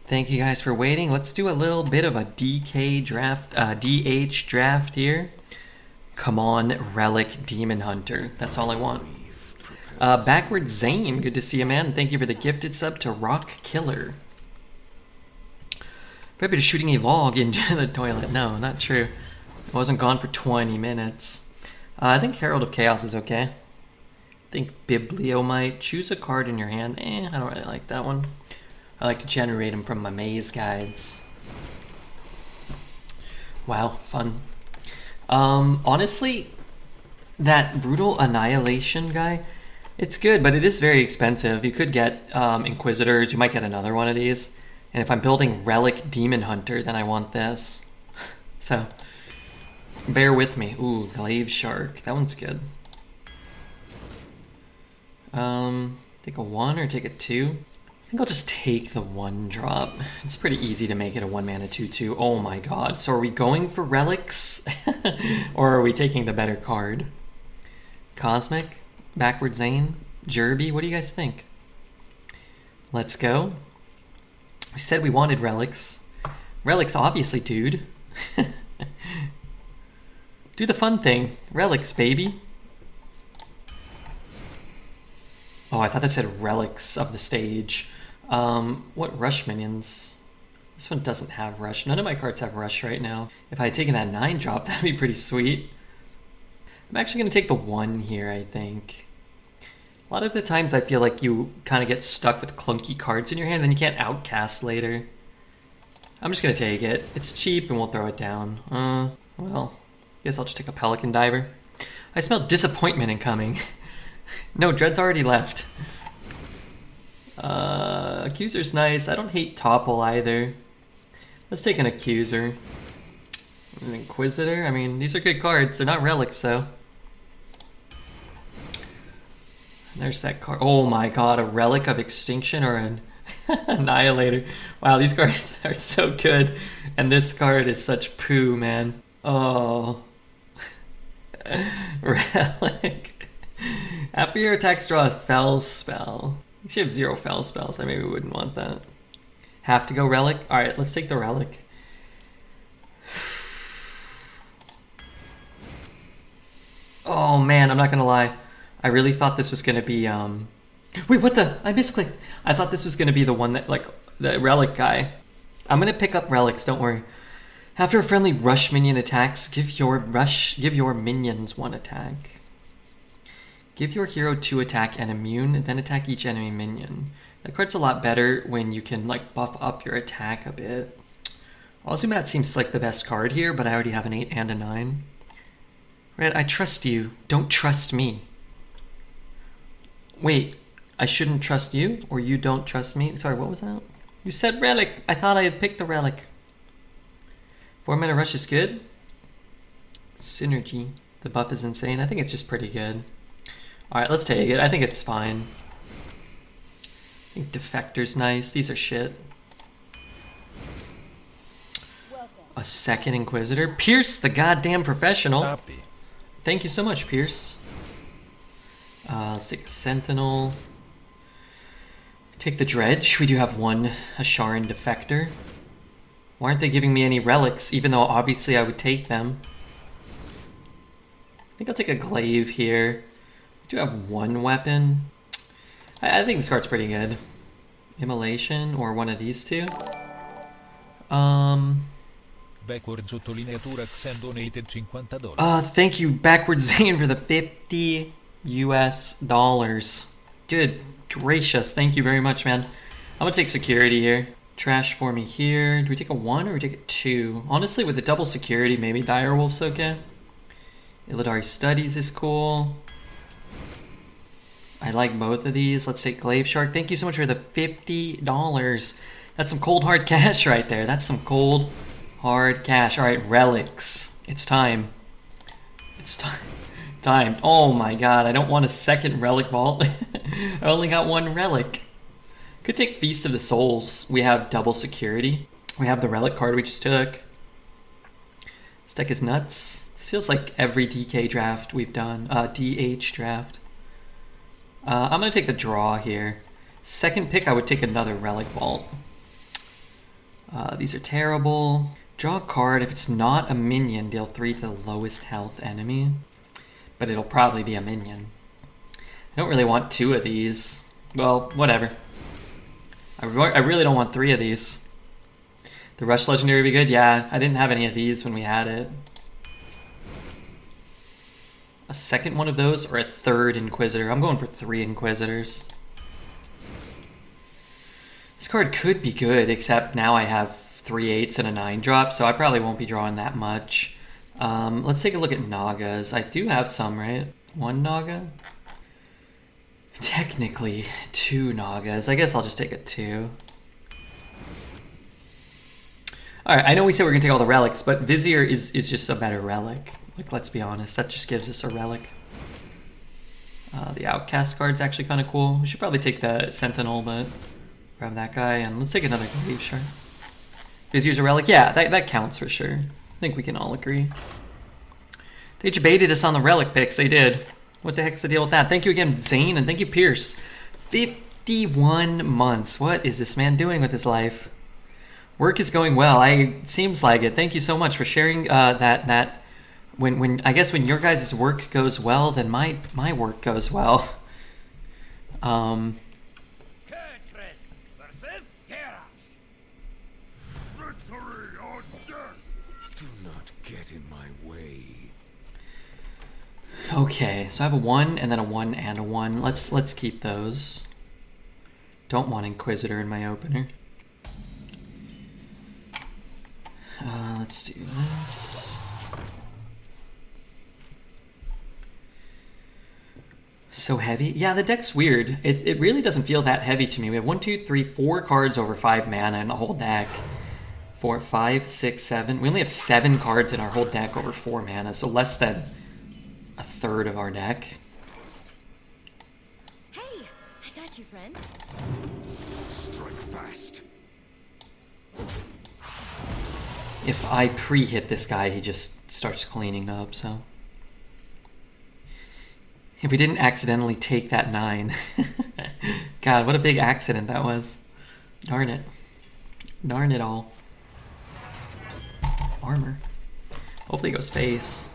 Thank you guys for waiting. Let's do a little bit of a DK draft, DH draft here. Come on, Relic Demon Hunter. That's all I want. Backward Zane, good to see you, man. Thank you for the gifted sub to Rock Killer. Maybe to shooting a log into the toilet. No, not true. I wasn't gone for 20 minutes. I think Herald of Chaos is okay. I think Biblio might. Choose a card in your hand. I don't really like that one. I like to generate them from my maze guides. Wow, fun. Honestly, that Brutal Annihilation guy, it's good, but it is very expensive. You could get Inquisitors. You might get another one of these. And if I'm building Relic Demon Hunter, then I want this. So, bear with me. Ooh, Glaive Shark. That one's good. Take a 1 or take a 2? I think I'll just take the 1 drop. It's pretty easy to make it a 1 mana 2/2. Oh my god. So are we going for relics? Or are we taking the better card? Cosmic? Backward Zane? Jerby? What do you guys think? Let's go. We said we wanted relics. Relics, obviously, dude. Do the fun thing. Relics, baby. Oh, I thought that said relics of the stage. What rush minions? This one doesn't have rush. None of my cards have rush right now. If I had taken that 9 drop, that'd be pretty sweet. I'm actually going to take the 1 here, I think. A lot of the times I feel like you kind of get stuck with clunky cards in your hand and you can't outcast later. I'm just going to take it. It's cheap and we'll throw it down. Well, I guess I'll just take a Pelican Diver. I smell disappointment incoming. No, Dread's already left. Accuser's nice. I don't hate Topple either. Let's take an Accuser. An Inquisitor. I mean, these are good cards. They're not relics, though. There's that card. Oh my god, a Relic of Extinction or an Annihilator. Wow, these cards are so good. And this card is such poo, man. Oh. Relic. After your attacks, draw a Fell spell. You should have 0 Fell spells. I maybe wouldn't want that. Have to go Relic? Alright, let's take the Relic. Oh man, I'm not gonna lie. I really thought this was gonna be, Wait, what the? I misclicked. I thought this was gonna be the one that, like, the Relic guy. I'm gonna pick up Relics, don't worry. After a friendly rush minion attacks, give your minions 1 attack. Give your hero 2 attack and immune, then attack each enemy minion. That card's a lot better when you can, like, buff up your attack a bit. Ozumat seems like the best card here, but I already have an 8 and a 9. Red, I trust you. Don't trust me. Wait, I shouldn't trust you? Or you don't trust me? Sorry, what was that? You said Relic. I thought I had picked the Relic. 4 mana rush is good. Synergy. The buff is insane. I think it's just pretty good. Alright, let's take it. I think it's fine. I think Defector's nice. These are shit. A second Inquisitor. Pierce, the goddamn professional. Happy. Thank you so much, Pierce. Let's take a Sentinel. Take the Dredge. We do have 1 Asharan Defector. Why aren't they giving me any relics, even though obviously I would take them? I think I'll take a Glaive here. We do have 1 weapon. I think this card's pretty good. Immolation or one of these 2. Backward sottolineatura Xen donated $50. Thank you, Backward Zane, for the $50 US. Good gracious, thank you very much, man. I'm gonna take security here. Trash for me here. Do we take a 1 or we take a 2? Honestly, with the double security, maybe Direwolf's okay. Illidari Studies is cool. I like both of these. Let's take Glaive Shark. Thank you so much for the $50. That's some cold hard cash right there. That's some cold hard cash. Alright, relics. It's time. It's time. Oh my god, I don't want a second relic vault. I only got 1 relic. Could take Feast of the Souls. We have double security. We have the relic card we just took. This deck is nuts. This feels like every DK draft we've done. DH draft. I'm going to take the draw here. Second pick, I would take another relic vault. These are terrible. Draw a card. If it's not a minion, deal 3 to the lowest health enemy. But it'll probably be a minion. I don't really want 2 of these. Well, whatever. I really don't want 3 of these. The Rush Legendary would be good? Yeah, I didn't have any of these when we had it. A second one of those or a third Inquisitor? I'm going for 3 Inquisitors. This card could be good, except now I have 3 8s and a 9 drop, so I probably won't be drawing that much. Let's take a look at Nagas. I do have some, right? 1 Naga? Technically, 2 Nagas. I guess I'll just take a 2. Alright, I know we said we're going to take all the relics, but Vizier is just a better relic. Like, let's be honest, that just gives us a relic. The Outcast card's actually kind of cool. We should probably take the Sentinel, but grab that guy, and let's take another Grave Shard. Vizier's a relic? Yeah, that counts for sure. I think we can all agree. They debated us on the relic picks, they did. What the heck's the deal with that? Thank you again, Zane, and thank you, Pierce. 51 months. What is this man doing with his life? Work is going well. It seems like it. Thank you so much for sharing that. When I guess when your guys' work goes well, then my work goes well. Versus Victory or death! Do not get in my way. Okay, so I have a 1 and then a 1 and a 1. Let's keep those. Don't want Inquisitor in my opener. Let's do this. So heavy? Yeah, the deck's weird. It really doesn't feel that heavy to me. We have 1, 2, 3, 4 cards over 5 mana in the whole deck. 4, 5, 6, 7. We only have 7 cards in our whole deck over 4 mana, so less than a third of our deck. Hey, I got you, friend. Strike fast. If I pre-hit this guy, he just starts cleaning up, so. If we didn't accidentally take that 9. God, what a big accident that was. Darn it. Darn it all. Armor. Hopefully it goes face.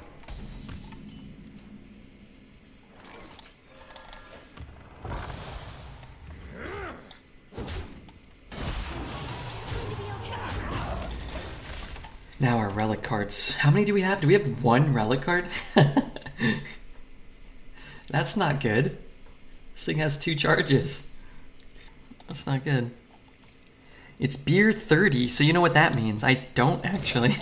Now our relic cards. How many do we have? Do we have 1 relic card? That's not good. This thing has 2 charges. That's not good. It's beer 30, so you know what that means. I don't actually.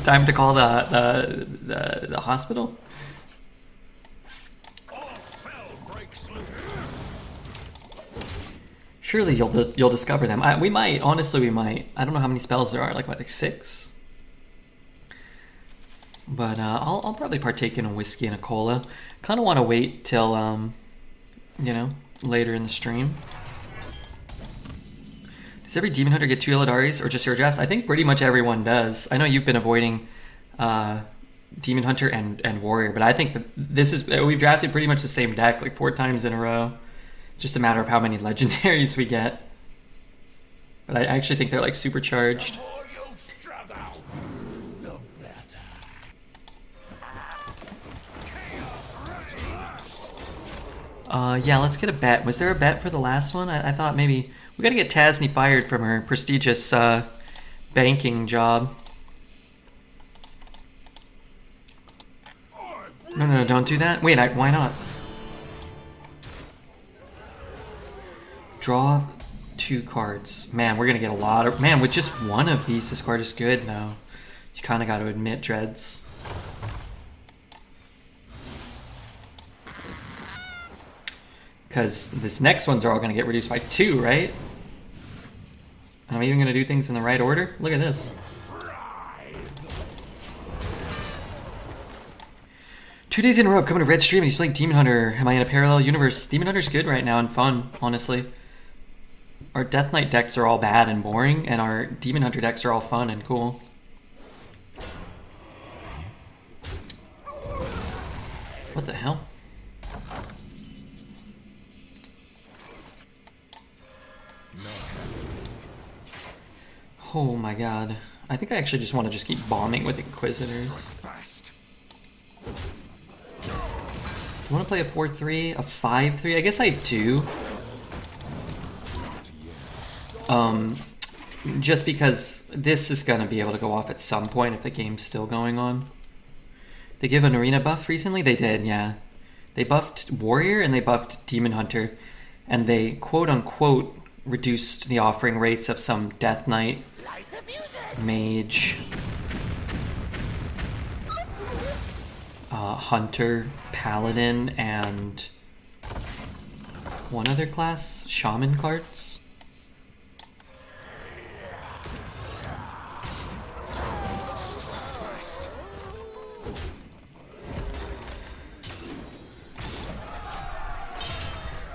Time to call the hospital. Surely you'll discover them. We might. Honestly, we might. I don't know how many spells there are. Like what? Like 6. But I'll probably partake in a whiskey and a cola. Kind of want to wait till you know, later in the stream. Does every Demon Hunter get 2 Illadaris or just your drafts? I think pretty much everyone does. I know you've been avoiding Demon Hunter and Warrior, but I think that this is we've drafted pretty much the same deck like 4 times in a row. Just a matter of how many legendaries we get. But I actually think they're like supercharged. Yeah, let's get a bet. Was there a bet for the last one? I thought maybe we gotta get Tasney fired from her prestigious banking job. No, don't do that. Wait, why not? Draw 2 cards. Man, we're gonna get a lot of... Man, with just 1 of these, this card is good, though. You kind of got to admit, Dreads. Because this next ones are all gonna get reduced by 2, right? I'm even gonna do things in the right order. Look at this. 2 days in a row, I've come to Red Stream and he's playing Demon Hunter. Am I in a parallel universe? Demon Hunter's good right now and fun, honestly. Our Death Knight decks are all bad and boring, and our Demon Hunter decks are all fun and cool. What the hell? Oh my god. I think I actually just want to just keep bombing with Inquisitors. Fast. Do you want to play a 4-3? A 5-3? I guess I do. Just because this is going to be able to go off at some point if the game's still going on. They give an arena buff recently? They did, yeah. They buffed Warrior and they buffed Demon Hunter. And they, quote-unquote, reduced the offering rates of some Death Knight, Mage, Hunter, Paladin, and one other class, Shaman cards.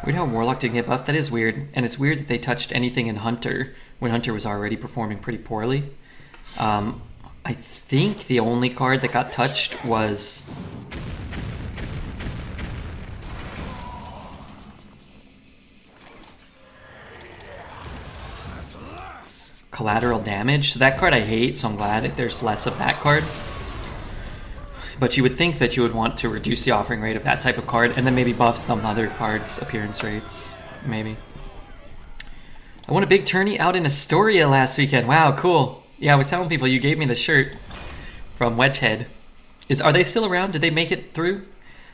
Weird how Warlock didn't get buffed. That is weird. And it's weird that they touched anything in Hunter when Hunter was already performing pretty poorly. I think the only card that got touched was... Collateral Damage. So that card I hate, so I'm glad that there's less of that card. But you would think that you would want to reduce the offering rate of that type of card and then maybe buff some other cards' appearance rates. Maybe. I won a big tourney out in Astoria last weekend. Wow, cool. Yeah, I was telling people you gave me the shirt from Wedgehead. Are they still around? Did they make it through?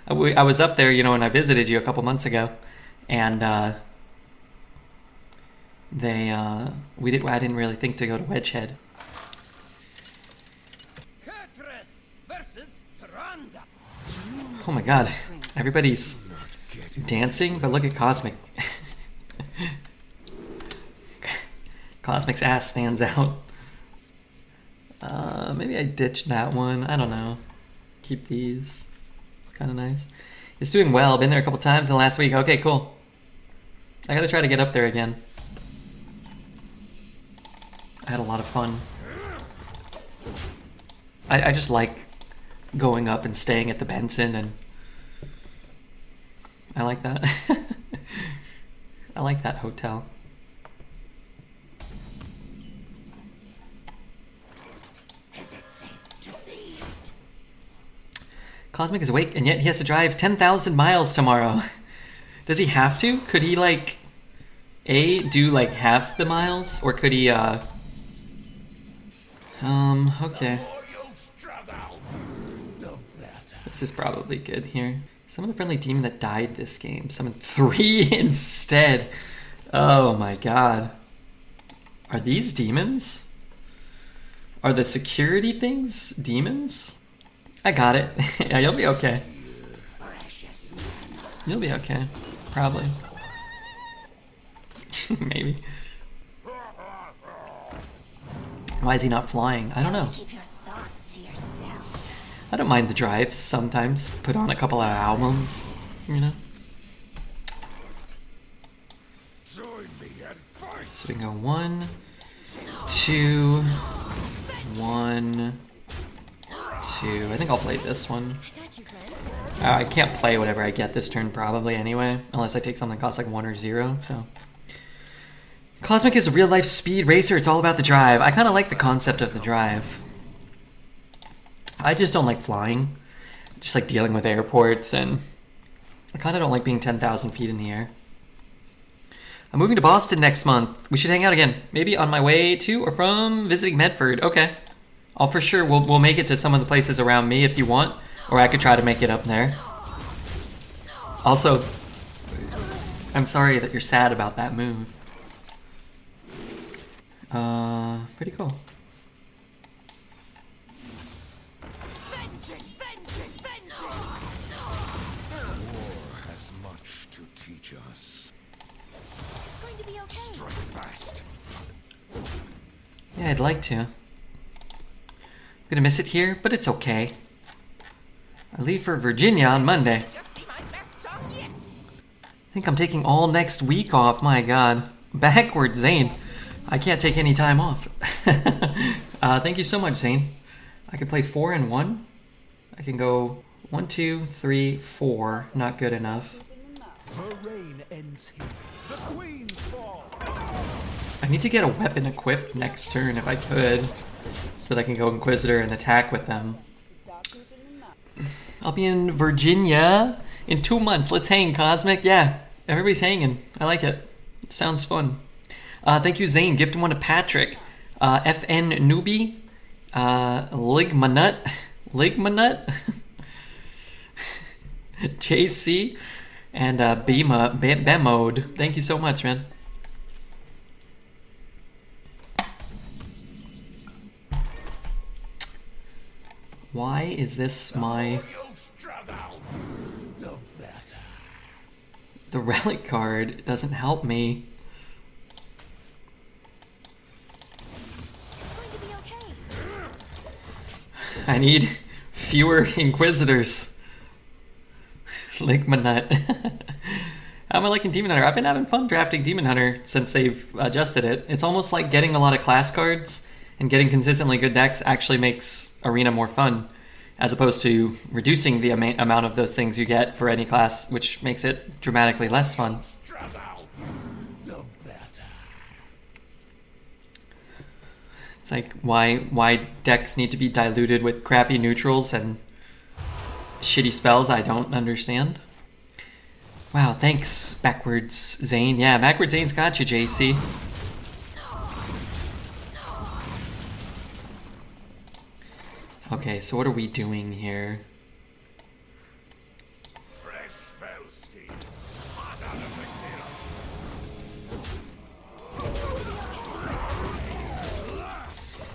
I was up there, you know, when I visited you a couple months ago. And I didn't really think to go to Wedgehead. Oh my god, everybody's dancing, but look at Cosmic. Cosmic's ass stands out. Maybe I ditched that one, I don't know. Keep these, it's kind of nice. It's doing well, been there a couple times in the last week. Okay, cool. I gotta try to get up there again. I had a lot of fun. I just like going up and staying at the Benson, and I like that. I like that hotel. Is it safe to feed? Cosmic is awake, and yet he has to drive 10,000 miles tomorrow. Does he have to? Could he, like, do, like, half the miles? Or could he, okay. This is probably good here. Summon the friendly demon that died this game. Summon 3 instead. Oh my god. Are these demons? Are the security things demons? I got it. Yeah, you'll be okay. You'll be okay. Probably. Maybe. Why is he not flying? I don't know. Keep your thoughts to yourself. I don't mind the drives sometimes. Put on a couple of albums, you know? Join me and fight. So we can go 1, 2, 1, 2. I think I'll play this one. I got you, friend. I can't play whatever I get this turn probably anyway, unless I take something that costs like 1 or 0, so. Cosmic is a real-life speed racer. It's all about the drive. I kind of like the concept of the drive. I just don't like flying. Just like dealing with airports, and I kind of don't like being 10,000 feet in the air. I'm moving to Boston next month. We should hang out again. Maybe on my way to or from visiting Medford. Okay. I'll for sure, we'll make it to some of the places around me if you want, or I could try to make it up there. Also, I'm sorry that you're sad about that move. Pretty cool. War has much to teach us. It's going to be okay. Strike fast. Yeah, I'd like to. I'm gonna miss it here, but it's okay. I leave for Virginia on Monday. I think I'm taking all next week off, my god. Backward, Zane. I can't take any time off. Thank you so much, Zane. I can play 4 and 1. I can go 1, 2, 3, 4. Not good enough. Her reign ends here. The queen falls. I need to get a weapon equipped next turn if I could, so that I can go Inquisitor and attack with them. I'll be in Virginia in 2 months. Let's hang, Cosmic. Yeah, everybody's hanging. I like it. It sounds fun. Thank you, Zane. Gift one to Patrick. FN Newbie. Ligmanut. Ligmanut. JC. And Bemode. Thank you so much, man. Why is this my... The relic card doesn't help me. I need fewer Inquisitors. Ligmanut. How am I liking Demon Hunter? I've been having fun drafting Demon Hunter since they've adjusted it. It's almost like getting a lot of class cards and getting consistently good decks actually makes Arena more fun, as opposed to reducing the amount of those things you get for any class, which makes it dramatically less fun. It's like why decks need to be diluted with crappy neutrals and shitty spells I don't understand. Wow, thanks, Backwards Zane. Yeah, Backwards Zane's got you, JC. Okay, so what are we doing here?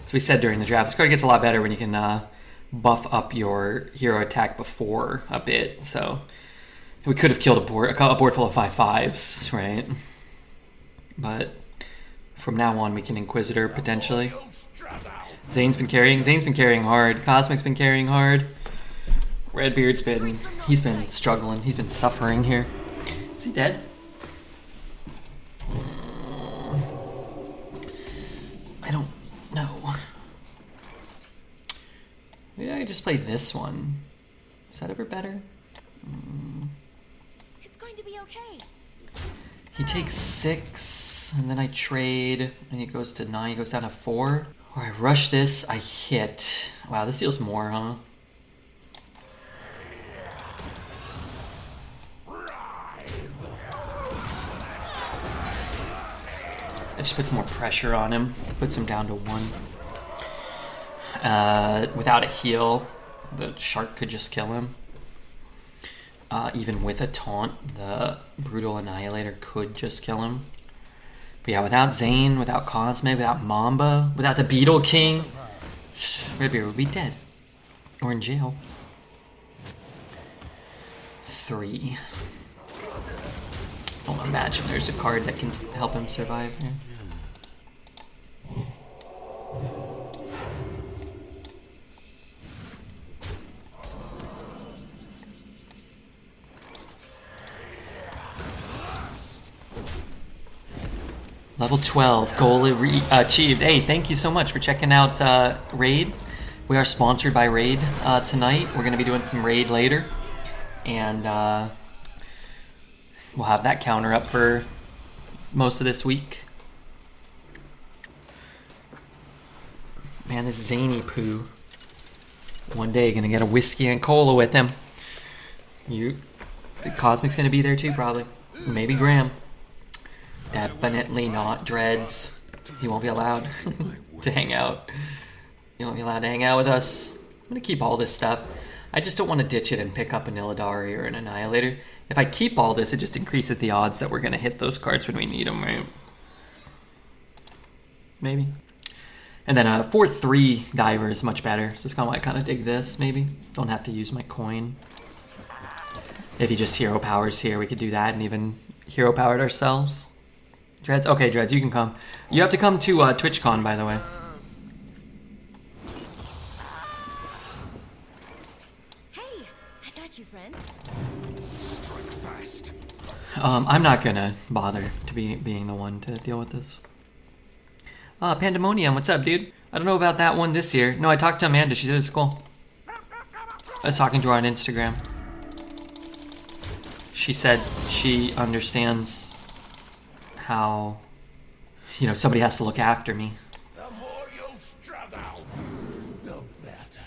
So we said during the draft, this card gets a lot better when you can buff up your hero attack before a bit. So we could have killed a board full of 5/5s, right? But from now on, we can Inquisitor potentially. Zane's been carrying hard. Cosmic's been carrying hard. Redbeard's he's been struggling. He's been suffering here. Is he dead? I don't know. Maybe I could just play this one. Is that ever better? It's going to be okay. He takes 6, and then I trade, and he goes to 9. He goes down to 4. Or I rush this, I hit. Wow, this deals more, huh? It just puts more pressure on him. Puts him down to 1. Without a heal, the shark could just kill him. Even with a taunt, the Brutal Annihilator could just kill him. But yeah, without Zane, without Cosme, without Mamba, without the Beetle King, Redbeard would be dead. Or in jail. 3. Don't imagine there's a card that can help him survive here. Level 12, goal achieved. Hey, thank you so much for checking out Raid. We are sponsored by Raid tonight. We're going to be doing some Raid later. And we'll have that counter up for most of this week. Man, this zany poo. One day, going to get a whiskey and cola with him. Cosmic's going to be there too, probably. Maybe Graham. Definitely not Dreads. He won't be allowed to hang out. He won't be allowed to hang out with us. I'm going to keep all this stuff. I just don't want to ditch it and pick up an Illidari or an Annihilator. If I keep all this, it just increases the odds that we're going to hit those cards when we need them, right? Maybe. And then a 4/3 Diver is much better. So it's kind of why I kind of dig this, maybe. Don't have to use my coin. If he just hero powers here, we could do that and even hero powered ourselves. Dreads? Okay, Dreads, you can come. You have to come to TwitchCon, by the way. Hey, I got you, friend. I'm not gonna bother to being the one to deal with this. Pandemonium, what's up, dude? I don't know about that one this year. No, I talked to Amanda. She said it's cool. I was talking to her on Instagram. She said she understands how you know, somebody has to look after me. The more you struggle, the better.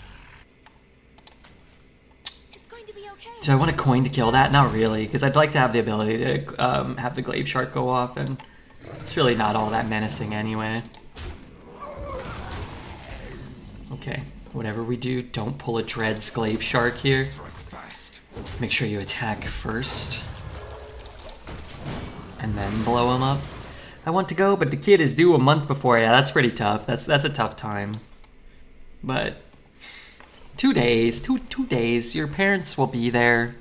It's going to be okay. Do I want a coin to kill that? Not really, because I'd like to have the ability to have the glaive shark go off, and it's really not all that menacing anyway. Okay, whatever we do, don't pull a Dread's glaive shark here. Make sure you attack first. And then blow him up. I want to go, but the kid is due a month before. Yeah, that's pretty tough. That's a tough time. But 2 days, two days. Your parents will be there.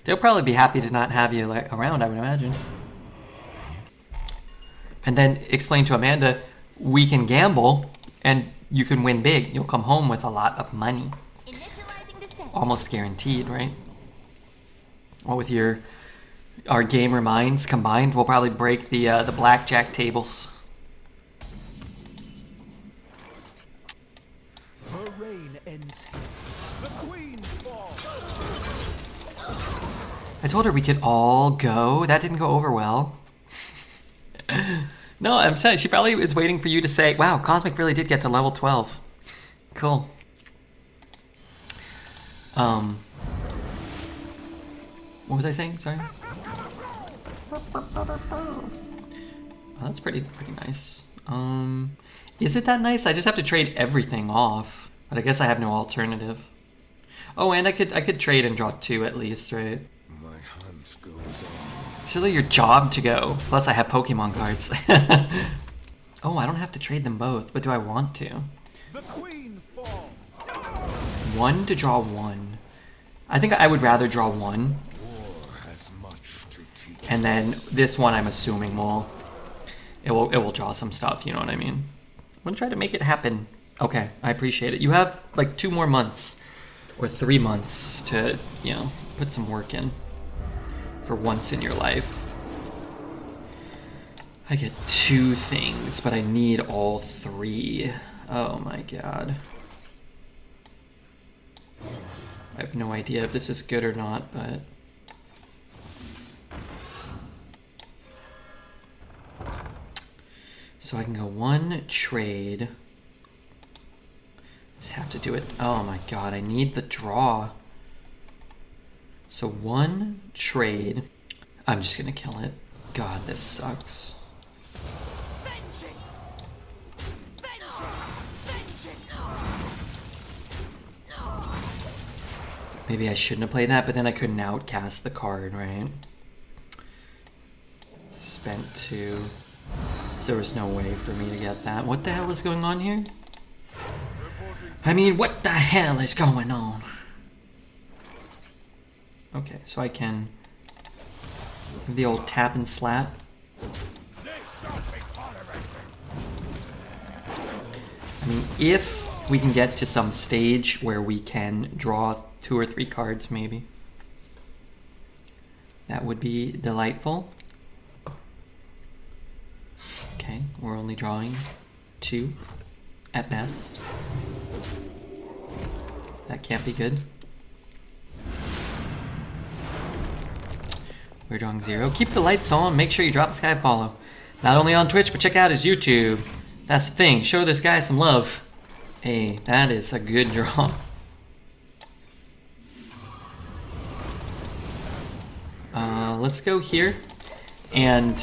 They'll probably be happy to not have you like around, I would imagine. And then explain to Amanda, we can gamble and you can win big. You'll come home with a lot of money. Initializing descent. Almost guaranteed, right? Well, with our gamer minds combined, we'll probably break the blackjack tables. Her reign ends here. The queen falls. I told her we could all go. That didn't go over well. No, I'm saying she probably is waiting for you to say, wow, Cosmic really did get to level 12. Cool. What was I saying? Sorry. Oh, that's pretty nice. Is it that nice? I just have to trade everything off. But I guess I have no alternative. Oh, and I could trade and draw 2 at least, right? My hunt goes on. It's really your job to go. Plus, I have Pokemon cards. Oh, I don't have to trade them both, but do I want to? The queen falls. 1 to draw 1. I think I would rather draw 1. War has much to teach. And then this one, I'm assuming it will draw some stuff. You know what I mean? I'm gonna try to make it happen. Okay, I appreciate it. You have like 2 more months or 3 months to, you know, put some work in for once in your life. I get 2 things, but I need all 3. Oh my god. I have no idea if this is good or not, but so I can go 1 trade. Just have to do it. Oh my god, I need the draw. So 1 trade. I'm just gonna kill it. God, this sucks. Maybe I shouldn't have played that, but then I couldn't outcast the card, right? Spent 2. So there was no way for me to get that. What the hell is going on here? I mean, what the hell is going on? Okay, so I can do the old tap and slap. I mean, if we can get to some stage where we can draw 2 or 3 cards, maybe. That would be delightful. Okay, we're only drawing 2 at best. That can't be good. We're drawing 0. Keep the lights on. Make sure you drop this guy a follow. Not only on Twitch, but check out his YouTube. That's the thing. Show this guy some love. Hey, that is a good draw. Let's go here. And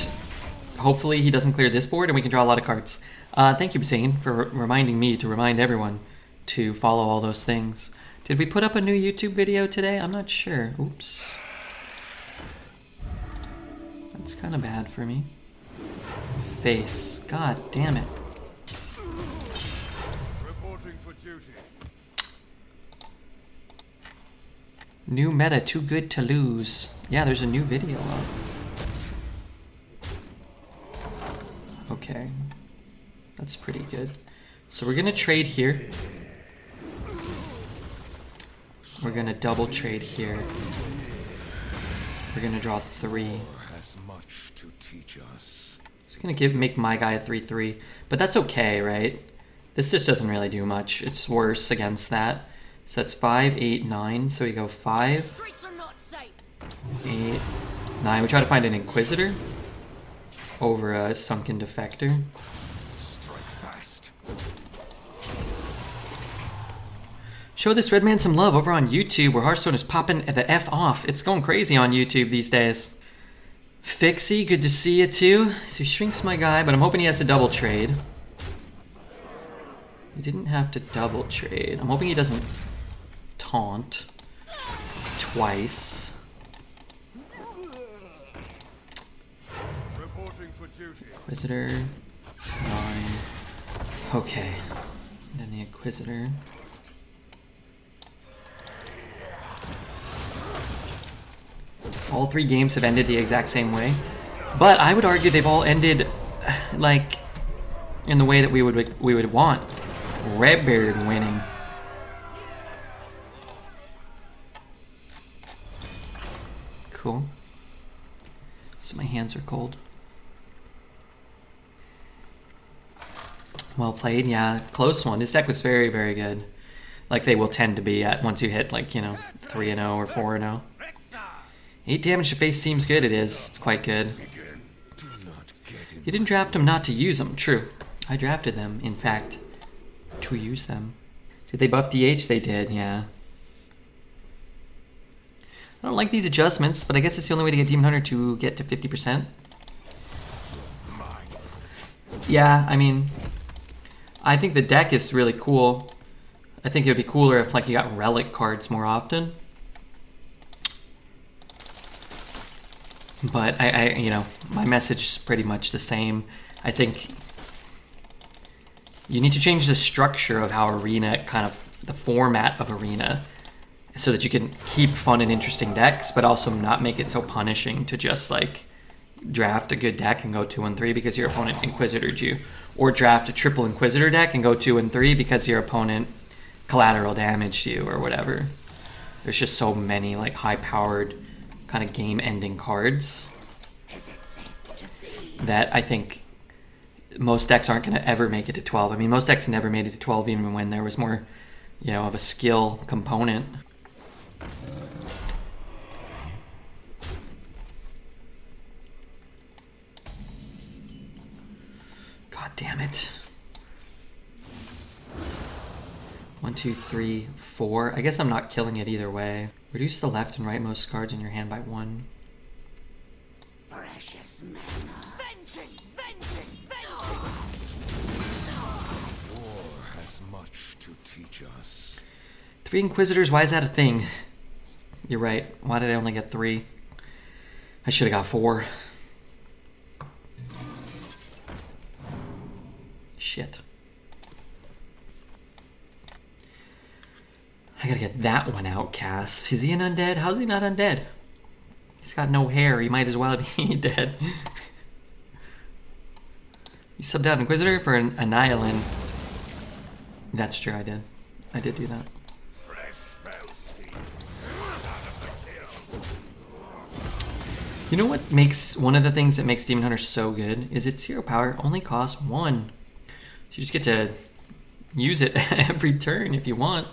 hopefully he doesn't clear this board and we can draw a lot of cards. Thank you, Zane, for reminding me to remind everyone to follow all those things. Did we put up a new YouTube video today? I'm not sure. Oops. That's kind of bad for me. Face. God damn it. Reporting for duty. New meta, too good to lose. Yeah, there's a new video up. Okay. That's pretty good. So we're gonna trade here. We're gonna double trade here. We're gonna draw 3. War has much to teach us. It's gonna make my guy a 3/3, but that's okay, right? This just doesn't really do much. It's worse against that. So that's 5, 8, 9. So we go 5, Streets are not safe. 8, 9. We try to find an Inquisitor. over a Sunken Defector. Strike fast. Show this red man some love over on YouTube, where Hearthstone is popping the F off. It's going crazy on YouTube these days. Fixie, good to see you too. So he shrinks my guy, but I'm hoping he has to double trade. He didn't have to double trade. I'm hoping he doesn't taunt twice. Reporting for duty. Inquisitor, it's 9. Okay. And then the Inquisitor. All 3 games have ended the exact same way. But I would argue they've all ended like in the way that we would want. Redbeard winning. Cool. So my hands are cold. Well played, yeah. Close one. This deck was very, very good. Like they will tend to be at once you hit like, 3-0 or 4-0. 8 damage to face seems good. It is. It's quite good. You didn't draft them not to use them. True. I drafted them, in fact, to use them. Did they buff DH? They did, yeah. I don't like these adjustments, but I guess it's the only way to get Demon Hunter to get to 50%. Yeah, I mean, I think the deck is really cool. I think it would be cooler if like you got relic cards more often. But I my message is pretty much the same. I think you need to change the structure of how Arena, kind of the format of Arena, so that you can keep fun and interesting decks, but also not make it so punishing to just like draft a good deck and go 2-3 because your opponent Inquisitored you, or draft a triple Inquisitor deck and go 2-3 because your opponent collateral damaged you or whatever. There's just so many like high-powered kind of game-ending cards that I think most decks aren't going to ever make it to 12. I mean, most decks never made it to 12 even when there was more, of a skill component. God damn it. 1, 2, 3, 4. I guess I'm not killing it either way. Reduce the left and rightmost cards in your hand by 1. Precious mana. Vengeance! Vengeance! Vengeance! War has much to teach us. 3 Inquisitors, why is that a thing? You're right. Why did I only get 3? I should have got 4. Shit. I gotta get that one out, Cass. Is he an undead? How's he not undead? He's got no hair. He might as well be dead. You subbed out Inquisitor for an Annihilin. That's true, I did. I did do that. You know what makes one of the things that makes Demon Hunter so good is its hero power only costs 1. So you just get to use it every turn if you want.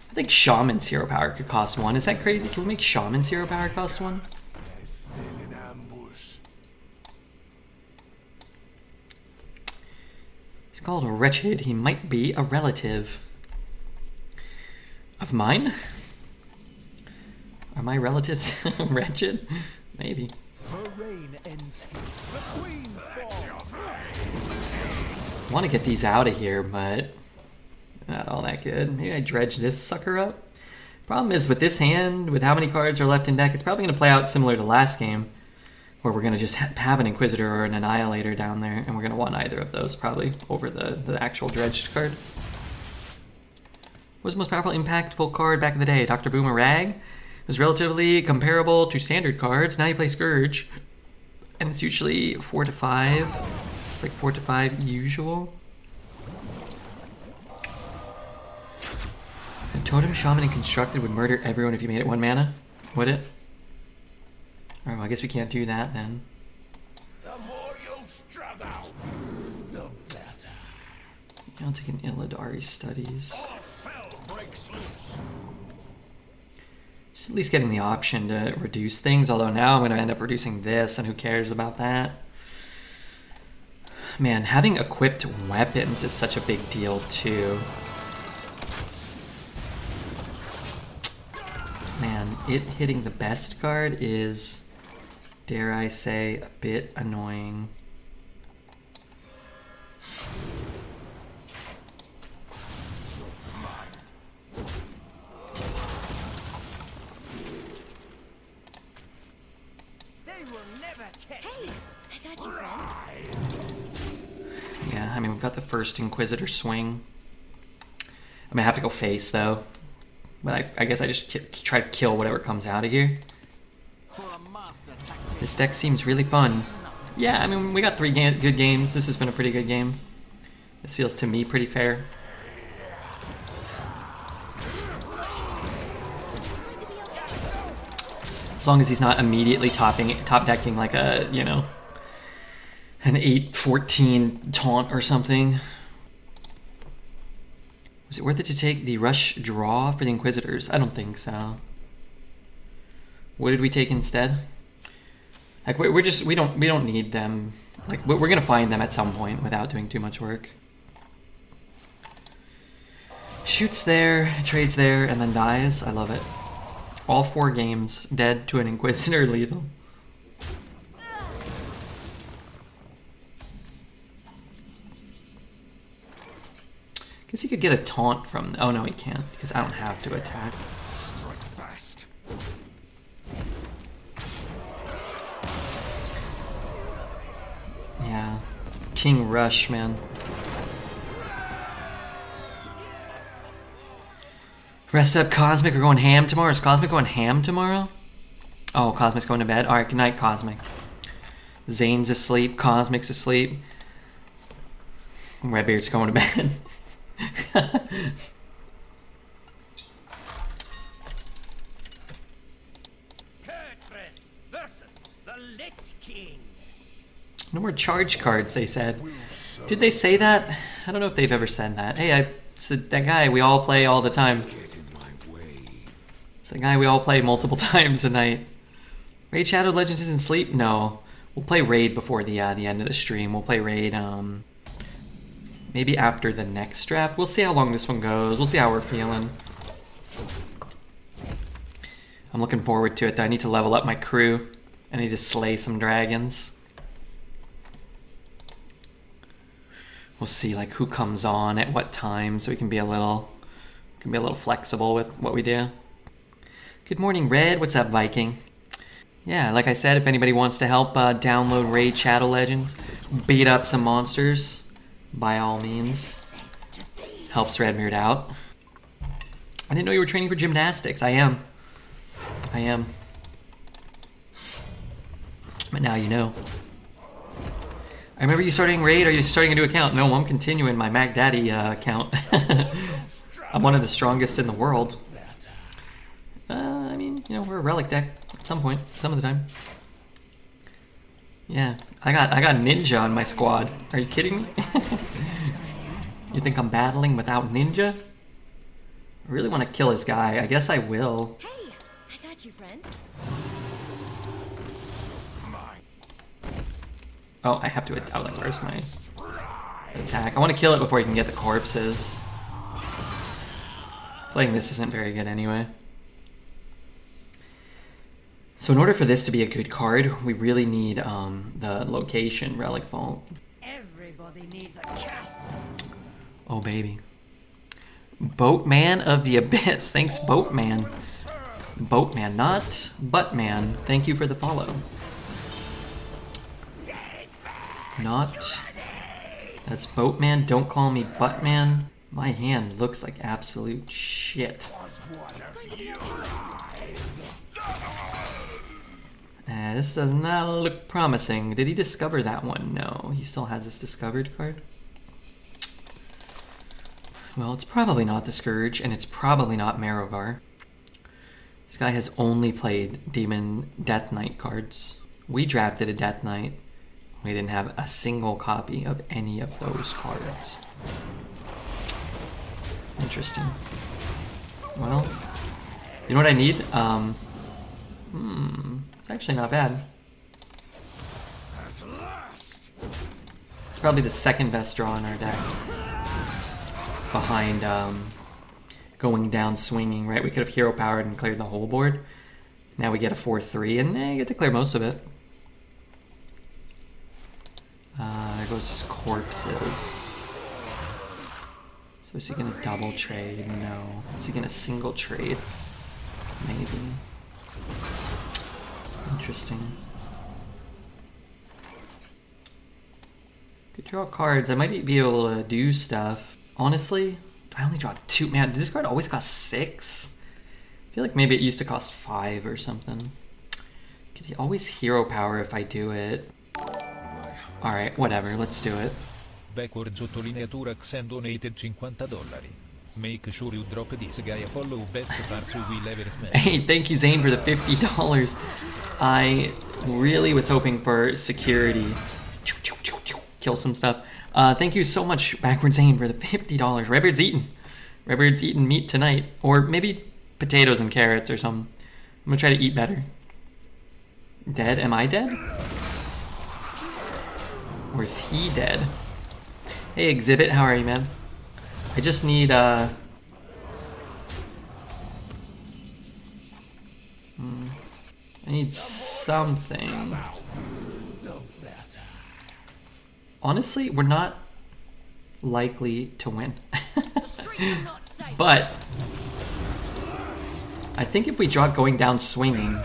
I think Shaman's hero power could cost 1. Is that crazy? Can we make Shaman's hero power cost 1? He's called Wretched. He might be a relative of mine. Are my relatives wretched? Maybe. Her reign ends here. The queen falls. I want to get these out of here, but not all that good. Maybe I dredge this sucker up. Problem is with this hand, with how many cards are left in deck, it's probably going to play out similar to last game, where we're going to just have an Inquisitor or an Annihilator down there, and we're going to want either of those probably over the actual dredged card. What was the most powerful, impactful card back in the day? Dr. Boomerang? It was relatively comparable to standard cards. Now you play Scourge, and it's usually 4 to 5. It's like 4 to 5 usual. A Totem, Shaman, and Constructed would murder everyone if you made it 1 mana? Would it? Alright, well, I guess we can't do that then. The more you struggle, the better. I'll take an Illidari Studies. All hell breaks loose. Just at least getting the option to reduce things, although now I'm going to end up reducing this, and who cares about that? Man, having equipped weapons is such a big deal, too. Man, it hitting the best card is, dare I say, a bit annoying. They will never catch Hey, I got you, friend. Yeah, I mean, we've got the first Inquisitor swing. I'm gonna have to go face, though. But I guess I just try to kill whatever comes out of here. for a master tactic. This deck seems really fun. Yeah, I mean, we got 3 good games. This has been a pretty good game. This feels, to me, pretty fair. As long as he's not immediately top decking like a, you know, an 8-14 taunt or something. Was it worth it to take the rush draw for the Inquisitors? I don't think so. What did we take instead? Like we don't need them. Like we're gonna find them at some point without doing too much work. Shoots there, trades there, and then dies. I love it. All 4 games dead to an Inquisitor lethal. Guess he could get a taunt from. Oh no, he can't because I don't have to attack. Strike fast. Yeah, King Rush, man. Rest up, Cosmic. We're going ham tomorrow. Is Cosmic going ham tomorrow? Oh, Cosmic's going to bed. All right, good night, Cosmic. Zane's asleep. Cosmic's asleep. Redbeard's going to bed. Kurtrus versus the Lich King. No more charge cards, they said. Did they say that? I don't know if they've ever said that. Hey, that guy we all play all the time. Get in my way. It's the guy we all play multiple times a night. Raid Shadow Legends isn't sleep? No. We'll play Raid before the end of the stream. We'll play Raid, maybe after the next draft. We'll see how long this one goes. We'll see how we're feeling. I'm looking forward to it, though. I need to level up my crew. I need to slay some dragons. We'll see, like, who comes on at what time, so we can be a little flexible with what we do. Good morning, Red. What's up, Viking? Yeah, like I said, if anybody wants to help download Raid Shadow Legends, beat up some monsters, by all means, helps Redbeard out. I didn't know you were training for gymnastics. I am. But now you know. I remember you starting Raid. Are you starting a new account? No, I'm continuing my Mac Daddy account. I'm one of the strongest in the world. I mean, you know, we're a relic deck at some point, some of the time. Yeah, I got Ninja on my squad. Are you kidding me? You think I'm battling without Ninja? I really want to kill his guy. I guess I will. Hey, I got you, friend. Oh, I have to. Like, where's my attack? I want to kill it before he can get the corpses. Playing this isn't very good anyway. So in order for this to be a good card, we really need the location Relic Vault. Everybody needs a castle. Oh baby. Boatman of the Abyss. Thanks, Boatman. Boatman, not Buttman. Thank you for the follow. Not. That's Boatman. Don't call me Buttman. My hand looks like absolute shit. This does not look promising. Did he discover that one? No, he still has this discovered card. Well, it's probably not the Scourge, and it's probably not Marovar. This guy has only played Demon Death Knight cards. We drafted a Death Knight. We didn't have a single copy of any of those cards. Interesting. Well, You know what I need? It's actually not bad. It's probably the second best draw in our deck. Behind going down swinging, right? We could have hero powered and cleared the whole board. Now we get a 4-3 and you get to clear most of it. There goes his corpses. So is he gonna double trade? No. Is he gonna single trade? Maybe. Interesting. Could draw cards. I might be able to do stuff. Honestly, I only draw 2. Man, did this card always cost 6? I feel like maybe it used to cost 5 or something. Could he always hero power if I do it? Alright, whatever, let's do it. Backward sottolineatura Xen donated $50. Make sure you drop this guy a follow, best parts you will ever smell. Hey, thank you Zane for the $50. I really was hoping for security. Kill some stuff. Thank you so much, Backward Zane, for the $50. Redbeard's eating. Redbeard's eating meat tonight. Or maybe potatoes and carrots or something. I'm gonna try to eat better. Dead? Am I dead? Or is he dead? Hey Exhibit, how are you, man? I just need I need something. Honestly, we're not likely to win. But I think if we draw going down swinging,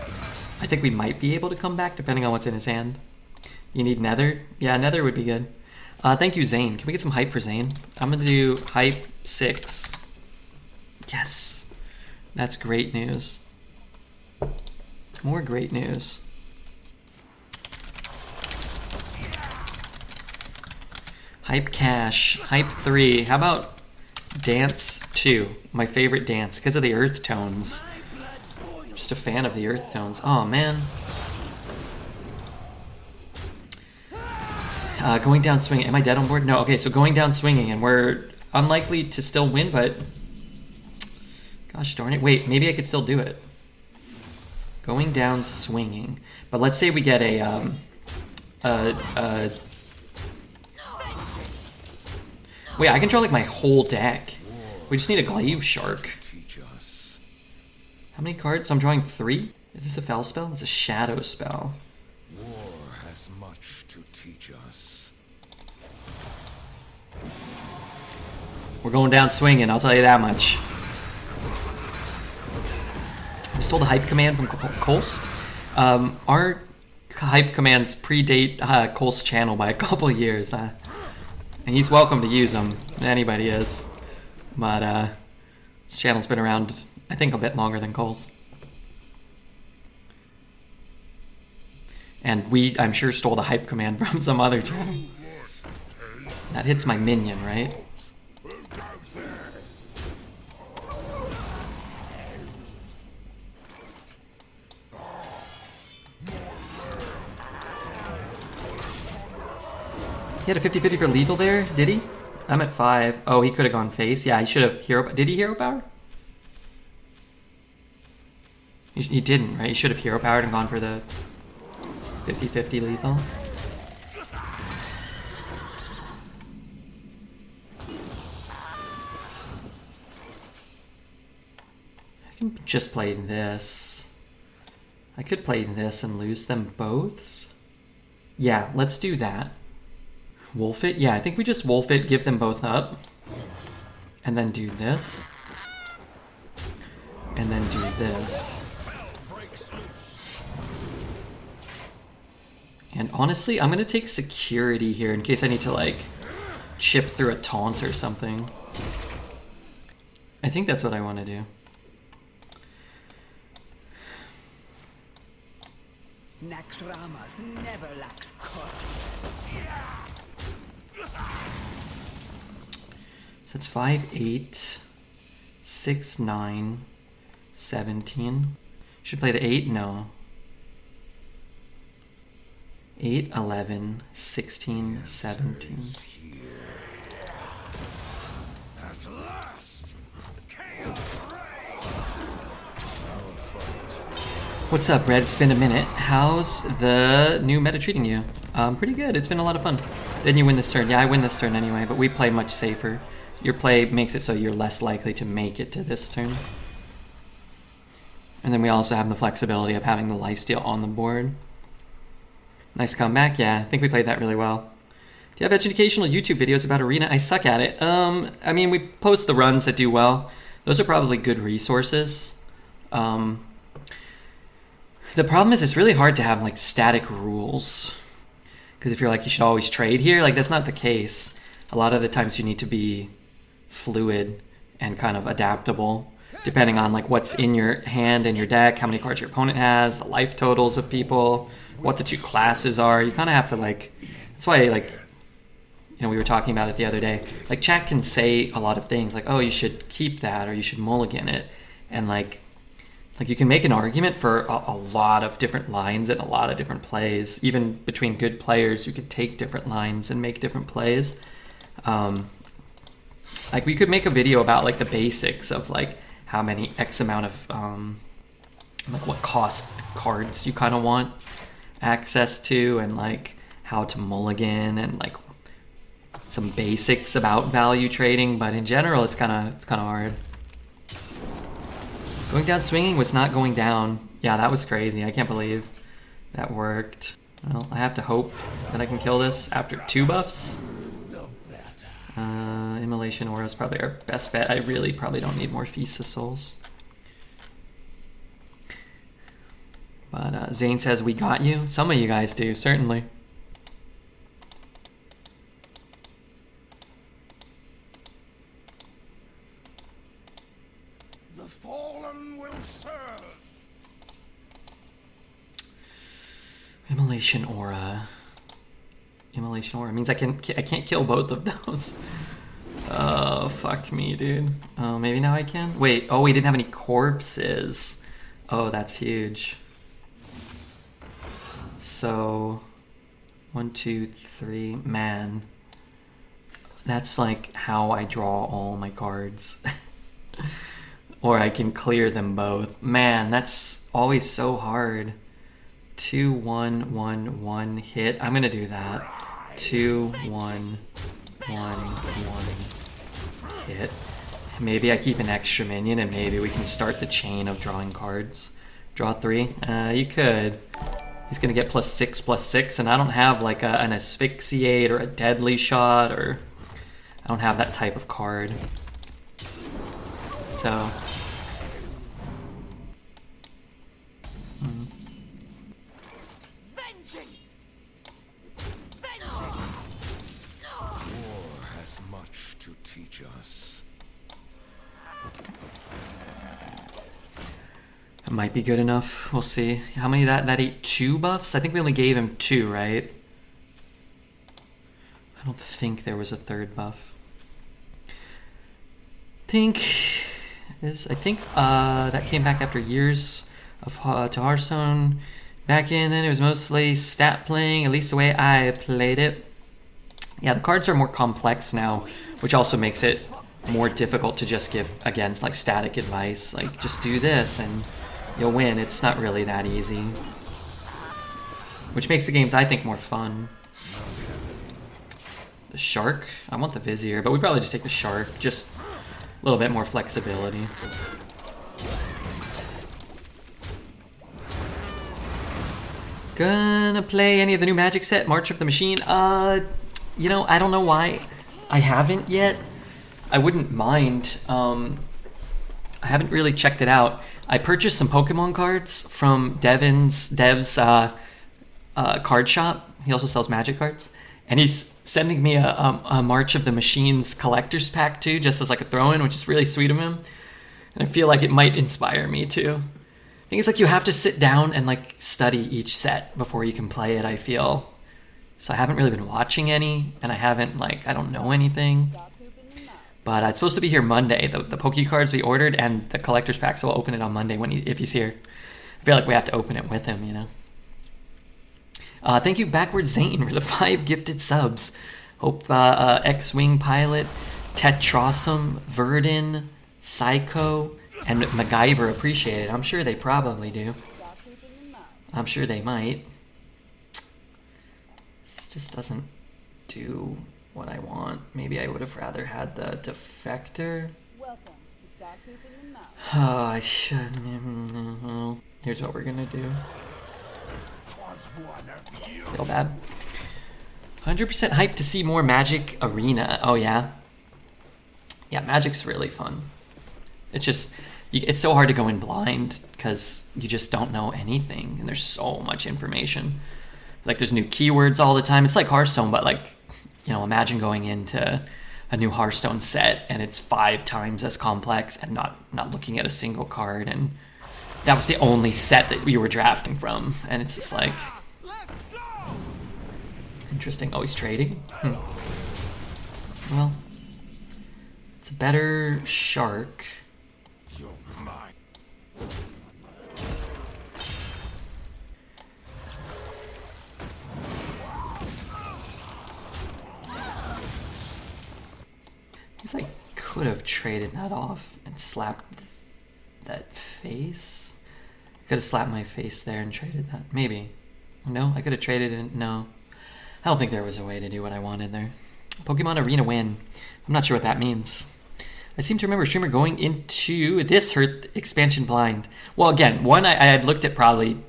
I think we might be able to come back depending on what's in his hand. You need Nether? Yeah, Nether would be good. Thank you, Zane. Can we get some hype for Zane? I'm gonna do hype 6. Yes. That's great news. More great news. Hype cash. Hype 3. How about dance 2? My favorite dance because of the earth tones. Just a fan of the earth tones. Oh man. Going down swinging. Am I dead on board? No. Okay, so going down swinging, and we're unlikely to still win, but gosh darn it. Wait, maybe I could still do it. Going down swinging. But let's say we get a wait, I can draw like my whole deck. We just need a glaive shark. How many cards? So I'm drawing 3? Is this a foul spell? It's a shadow spell. War has much to teach us. We're going down swinging, I'll tell you that much. I stole the hype command from Kolst. Our hype commands predate Kolst's channel by a couple years. And he's welcome to use them. Anybody is. But his channel's been around, I think, a bit longer than Kolst. And I'm sure, stole the hype command from some other channel. That hits my minion, right? He had a 50-50 for lethal there, did he? I'm at 5. Oh, he could have gone face. Yeah, he should have hero. Did he hero power? He didn't, right? He should have hero powered and gone for the 50-50 lethal. I can just play this. I could play this and lose them both. Yeah, let's do that. Wolf it? Yeah, I think we just wolf it, give them both up. And then do this. And then do this. And honestly, I'm going to take security here in case I need to, like, chip through a taunt or something. I think that's what I want to do. Naxxramas never lacks curse. So it's 5, 8, 6, 9, 17. Should play the 8? No. 8, 11, 16, 17. What's up, Red? It's been a minute. How's the new meta treating you? Pretty good. It's been a lot of fun. Didn't you win this turn? Yeah, I win this turn anyway, but we play much safer. Your play makes it so you're less likely to make it to this turn. And then we also have the flexibility of having the lifesteal on the board. Nice comeback. Yeah, I think we played that really well. Do you have educational YouTube videos about Arena? I suck at it. I mean, we post the runs that do well. Those are probably good resources. The problem is it's really hard to have like static rules. Because if you're like, you should always trade here, like that's not the case. A lot of the times you need to be fluid and kind of adaptable, depending on like what's in your hand and your deck, how many cards your opponent has, the life totals of people, what the two classes are. You kind of have to like, that's why like, you know, we were talking about it the other day. Like chat can say a lot of things like, oh, you should keep that or you should mulligan it. And like you can make an argument for a lot of different lines and a lot of different plays. Even between good players, you could take different lines and make different plays. Like we could make a video about like the basics of like how many X amount of like what cost cards you kind of want access to, and like how to mulligan, and like some basics about value trading. But in general, it's kind of hard. Going down swinging was not going down. Yeah, that was crazy. I can't believe that worked. Well, I have to hope that I can kill this after 2 buffs. Immolation Aura is probably our best bet. I really probably don't need more Feast of Souls. But Zane says, we got you. Some of you guys do, certainly. The fallen will serve. Immolation Aura. Immolation Aura means I can't kill both of those. Oh, fuck me, dude. Oh, maybe now I can? Wait, oh, we didn't have any corpses. Oh, that's huge. So, 1, 2, 3, man. That's like how I draw all my cards. Or I can clear them both. Man, that's always so hard. 2, 1, 1, 1 hit. I'm gonna do that. 2, 1, 1, 1 hit. Maybe I keep an extra minion and maybe we can start the chain of drawing cards. Draw 3? You could. He's gonna get +6/+6, and I don't have like an asphyxiate or a deadly shot, or I don't have that type of card. So. War has much to teach us. It might be good enough. We'll see. How many that ate 2 buffs? I think we only gave him 2, right? I don't think there was a 3rd buff. I think that came back after years of to Hearthstone. Back in then, it was mostly stat playing, at least the way I played it. Yeah, the cards are more complex now, which also makes it more difficult to just give, again, like static advice. Like, just do this and you'll win. It's not really that easy. Which makes the games, I think, more fun. The Shark? I want the Vizier, but we probably just take the Shark. Just a little bit more flexibility. Gonna play any of the new Magic set, March of the Machine? You know, I don't know why I haven't yet. I wouldn't mind. I haven't really checked it out. I purchased some Pokemon cards from Dev's card shop. He also sells Magic cards. And he's sending me a March of the Machines collector's pack too, just as like a throw-in, which is really sweet of him. And I feel like it might inspire me too. I think it's like you have to sit down and like study each set before you can play it, I feel. So I haven't really been watching any, and I haven't I don't know anything. But it's supposed to be here Monday, the Poke cards we ordered, and the collector's pack, so we'll open it on Monday if he's here. I feel like we have to open it with him, you know. Thank you, Backward Zane, for the 5 gifted subs. Hope X-Wing Pilot, Tetrosum, Verdin, Psycho, and MacGyver appreciate it. I'm sure they probably do. I'm sure they might. This just doesn't do what I want. Maybe I would have rather had the defector. Welcome to Dark People in Mouth. Oh, I should. Here's what we're gonna do. Feel bad. 100% hyped to see more Magic Arena. Oh yeah. Yeah, Magic's really fun. It's just, it's so hard to go in blind because you just don't know anything, and there's so much information. Like there's new keywords all the time. It's like Hearthstone, but like, you know, imagine going into a new Hearthstone set and it's 5 times as complex and not looking at a single card, and that was the only set that we were drafting from, and it's just like interesting. Oh, he's trading? Well, it's a better shark. You're mine. I guess I could have traded that off and slapped that face. I could have slapped my face there and traded that. Maybe. No, I could have traded it. No. I don't think there was a way to do what I wanted there. Pokemon Arena win. I'm not sure what that means. I seem to remember a streamer going into this Hearth expansion blind. Well, again, one, I had looked at probably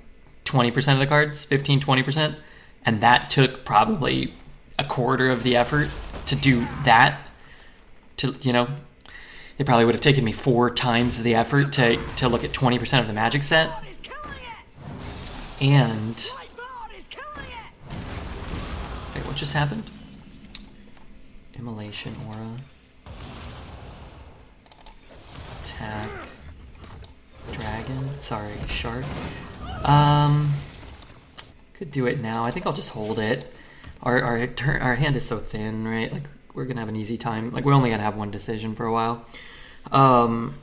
20% of the cards, 15, 20%, and that took probably a quarter of the effort to do that. To, you know, it probably would have taken me 4 times the effort to look at 20% of the Magic set. And wait, what just happened? Immolation Aura. Attack. Dragon. Sorry, Shark. Could do it now. I think I'll just hold it. Our hand is so thin, right? Like, we're gonna have an easy time. Like, we're only gonna have one decision for a while. And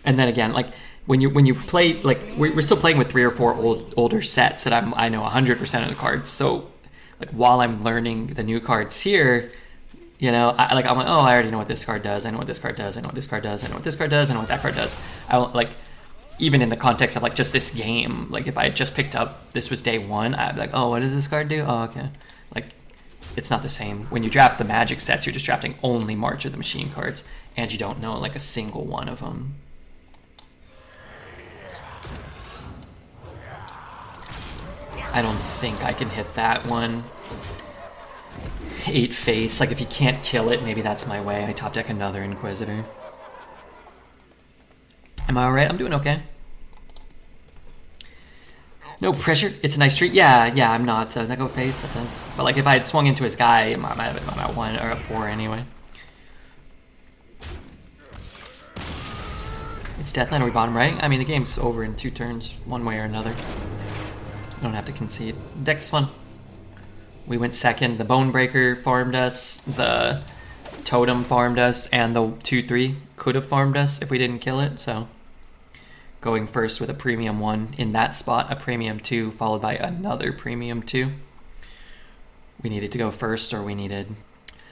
then again, like when you play, like we're still playing with 3 or 4 older sets that I know 100% of the cards. So like while I'm learning the new cards here, you know, I'm like, oh, I already know what this card does. I know what this card does. I know what this card does. I know what this card does. I know what that card does. I like, even in the context of like just this game, like if I had just picked up, this was day 1, I'd be like, oh, what does this card do? Oh, okay. Like, it's not the same. When you draft the Magic sets, you're just drafting only March of the Machine cards, and you don't know like a single one of them. I don't think I can hit that one. 8 face, like if you can't kill it, maybe that's my way. I top deck another Inquisitor. Am I alright? I'm doing okay. No pressure. It's a nice treat. Yeah, I'm not. Does that go face? That does. But like if I had swung into his guy, I might have been about 1 or a 4 anyway. It's Deathline, are we bottom right? I mean, the game's over in 2 turns, one way or another. You don't have to concede. Deck's fun. We went second. The Bonebreaker farmed us. The Totem farmed us. And the 2-3 could have farmed us if we didn't kill it. So going first with a premium 1 in that spot, a premium 2 followed by another premium 2. We needed to go first, or we needed...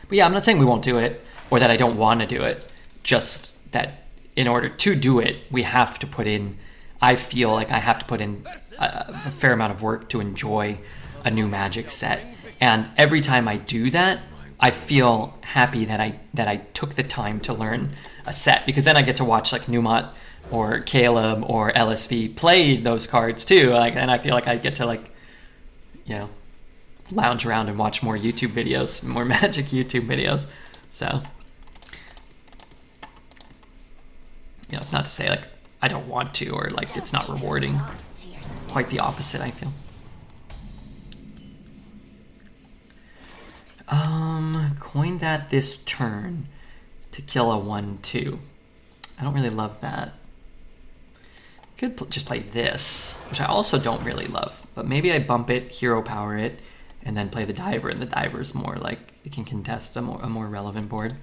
But yeah, I'm not saying we won't do it or that I don't want to do it. Just that in order to do it, we have to put in... I feel like I have to put in a fair amount of work to enjoy a new Magic set. And every time I do that, I feel happy that I took the time to learn a set, because then I get to watch like Newmont or Caleb or LSV play those cards too. Like, and I feel like I get to like, you know, lounge around and watch more YouTube videos, more Magic YouTube videos. So, you know, it's not to say like I don't want to or like it's not rewarding. Quite the opposite, I feel. Coin that this turn to kill a 1/2. I don't really love that. Could just play this, which I also don't really love. But maybe I bump it, hero power it, and then play the diver, and the diver's more like it can contest a more relevant board.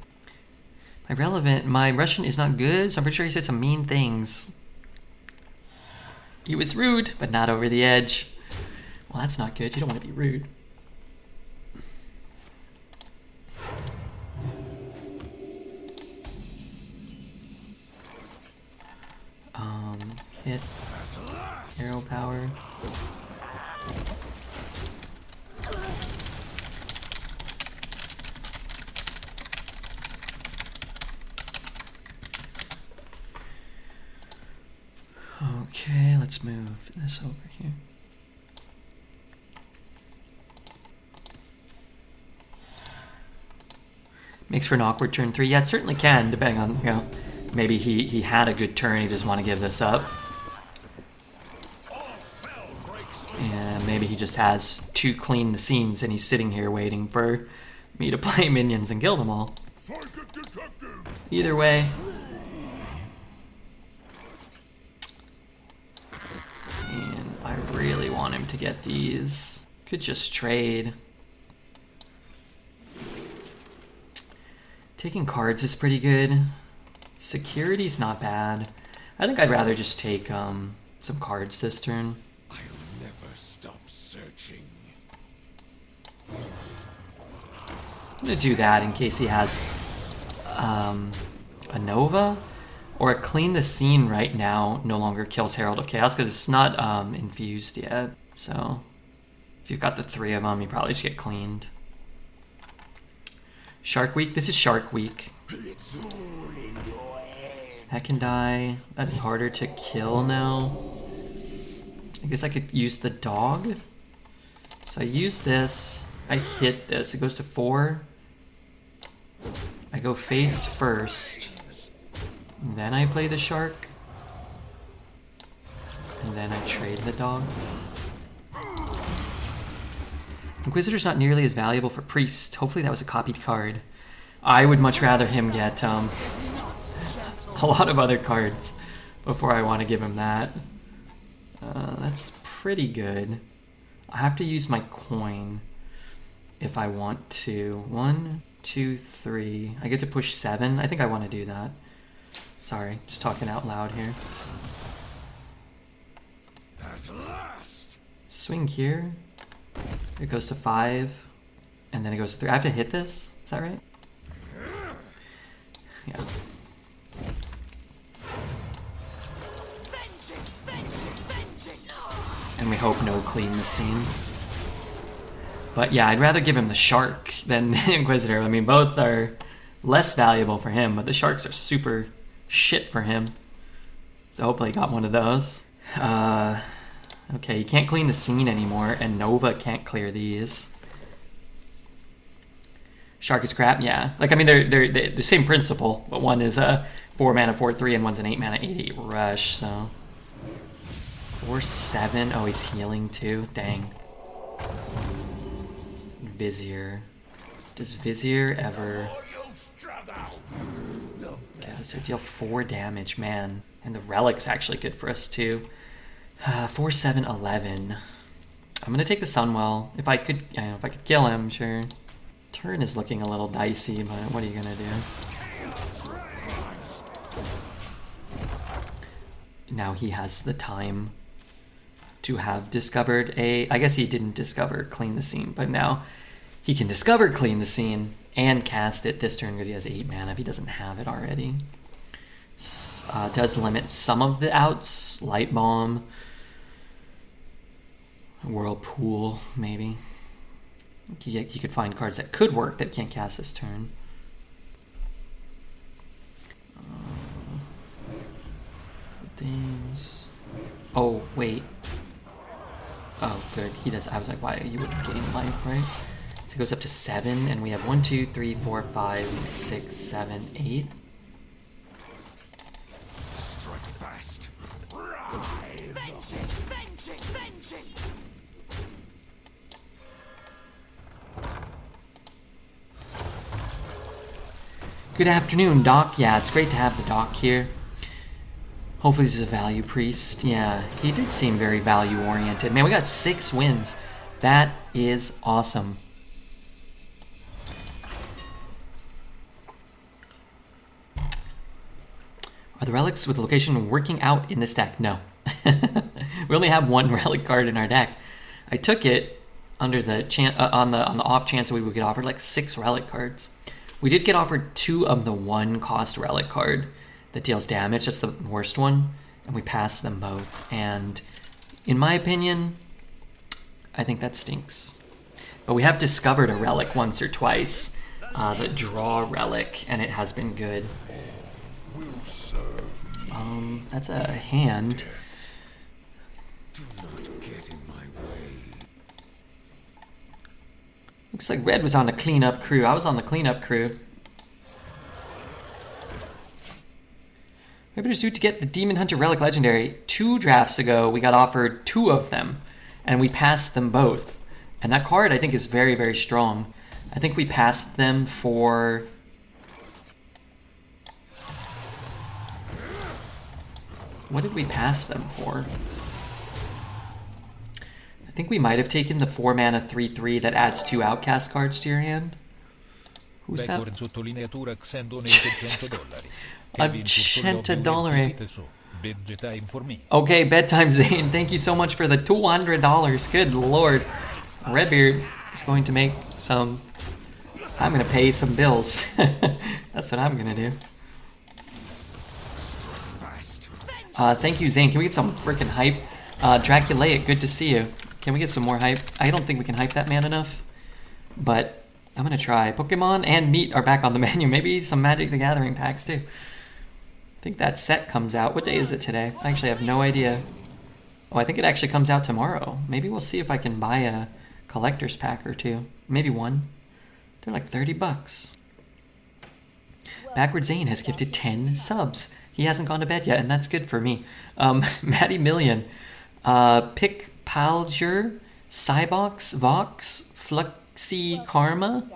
My Russian is not good, so I'm pretty sure he said some mean things. He was rude, but not over the edge. Well, that's not good. You don't want to be rude. Hit. Arrow power. Okay, let's move this over here. Makes for an awkward turn 3. Yeah, it certainly can, depending on, you know, maybe he had a good turn, he just want to give this up. And maybe he just has to clean the scenes and he's sitting here waiting for me to play minions and kill them all. Either way. And I really want him to get these. Could just trade. Taking cards is pretty good. Security's not bad. I think I'd rather just take some cards this turn. I'll never stop searching. I'm gonna do that in case he has a Nova. Or a Clean the Scene right now no longer kills Herald of Chaos because it's not infused yet. So if you've got the 3 of them, you probably just get cleaned. Shark Week. This is Shark Week. That can die. That is harder to kill now. I guess I could use the dog. So I use this. I hit this. It goes to 4. I go face first. And then I play the shark. And then I trade the dog. Inquisitor's not nearly as valuable for Priest. Hopefully that was a copied card. I would much rather him get a lot of other cards before I want to give him that. That's pretty good. I have to use my coin if I want to. 1, 2, 3. I get to push 7. I think I want to do that. Sorry, just talking out loud here. At last. Swing here. It goes to 5, and then it goes to 3. I have to hit this? Is that right? Yeah. And we hope no Clean the Scene. But yeah, I'd rather give him the Shark than the Inquisitor. I mean, both are less valuable for him, but the Sharks are super shit for him. So hopefully he got one of those. Okay, you can't clean the scene anymore, and Nova can't clear these. Shark is crap, yeah. Like, I mean, they're the same principle, but one is a 4 mana 4/3, and one's an 8 mana 8/8 rush. So 4/7. Oh, he's healing too. Dang. Vizier. Does Vizier ever? Yeah, does it deal 4 damage, man? And the relic's actually good for us too. 4, 7, 11. I'm gonna take the Sunwell. If I could, if I could kill him, sure. Turn is looking a little dicey, but what are you gonna do? Now he has the time to have discovered a. I guess he didn't discover Clean the Scene, but now he can discover Clean the Scene and cast it this turn because he has 8 mana if he doesn't have it already. Does limit some of the outs. Light Bomb. Whirlpool, maybe. He could find cards that could work that can't cast this turn. Things. Oh, wait. Oh, good. He does. I was like, why? You would gain life, right? So it goes up to 7, and we have 1, 2, 3, 4, 5, 6, 7, 8. Strike fast. Good afternoon, Doc. Yeah, it's great to have the Doc here. Hopefully this is a value priest. Yeah, he did seem very value-oriented. Man, we got 6 wins. That is awesome. Are the relics with the location working out in this deck? No. We only have 1 relic card in our deck. I took it under the on the off chance that we would get offered like 6 relic cards. We did get offered 2 of the 1 cost relic card that deals damage. That's the worst one, and we passed them both. And In my opinion, I think that stinks. But we have discovered a relic once or twice, the draw relic, and it has been good. That's a hand. Do not get in my way. Looks like Red was on the cleanup crew. I was on the cleanup crew. Maybe just do to get the Demon Hunter Relic Legendary. 2 drafts ago, we got offered 2 of them, and we passed them both. And that card, I think, is very, very strong. I think we passed them for... What did we pass them for? I think we might have taken the 4 mana 3/3 that adds 2 outcast cards to your hand. Who's that? Sottolineatura Xen donated $100. $100. Bedtime for me. Okay, Bedtime Zane, thank you so much for the $200. Good lord. Redbeard is going to make some... I'm going to pay some bills. That's what I'm going to do. Thank you, Zane. Can we get some freaking hype? Draculaic, good to see you. Can we get some more hype? I don't think we can hype that man enough, but I'm going to try. Pokemon and meat are back on the menu. Maybe some Magic the Gathering packs, too. I think that set comes out. What day is it today? I actually have no idea. Oh, I think it actually comes out tomorrow. Maybe we'll see if I can buy a collector's pack or 2. Maybe 1. They're like $30. Backward Zane has gifted 10 subs. He hasn't gone to bed yet, and that's good for me. Matty Million. Pick Palger, Cybox, Vox, Fluxy Karma,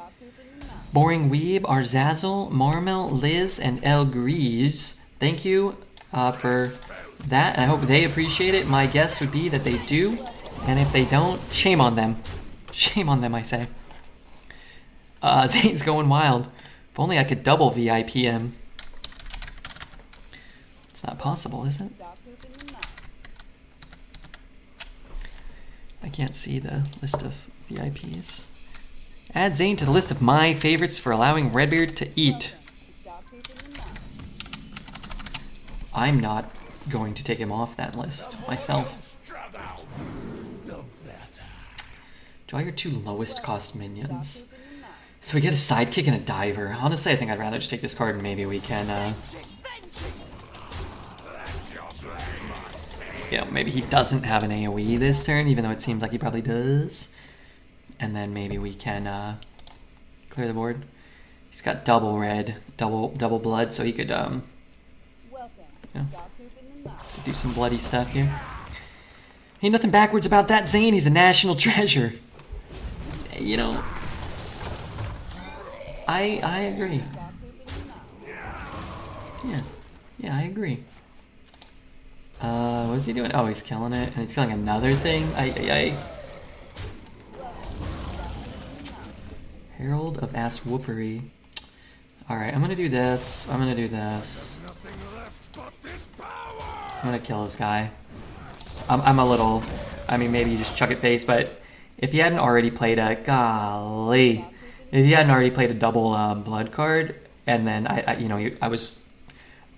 Boring Weeb, Arzazel, Marmel, Liz, and El Grease. Thank you for that, and I hope they appreciate it. My guess would be that they do, and if they don't, shame on them. Shame on them, I say. Zane's going wild. If only I could double VIP him. It's not possible, is it? I can't see the list of VIPs. Add Zane to the list of my favorites for allowing Redbeard to eat. I'm not going to take him off that list myself. Draw your 2 lowest cost minions. So we get a sidekick and a diver. Honestly, I think I'd rather just take this card and maybe we can, you know, maybe he doesn't have an AoE this turn, even though it seems like he probably does. And then maybe we can clear the board. He's got double red, double blood, so he could you know, do some bloody stuff here. Ain't nothing backwards about that Zane. He's a national treasure. You know, I agree. Yeah, I agree. What's he doing? Oh, he's killing it, and he's killing another thing. Herald of Ass Whoopery. Alright, I'm gonna do this. I'm gonna do this. I'm gonna kill this guy. I'm a little... I mean, maybe you just chuck it face, but if he hadn't already played a... Golly. If he hadn't already played a double blood card, and then I was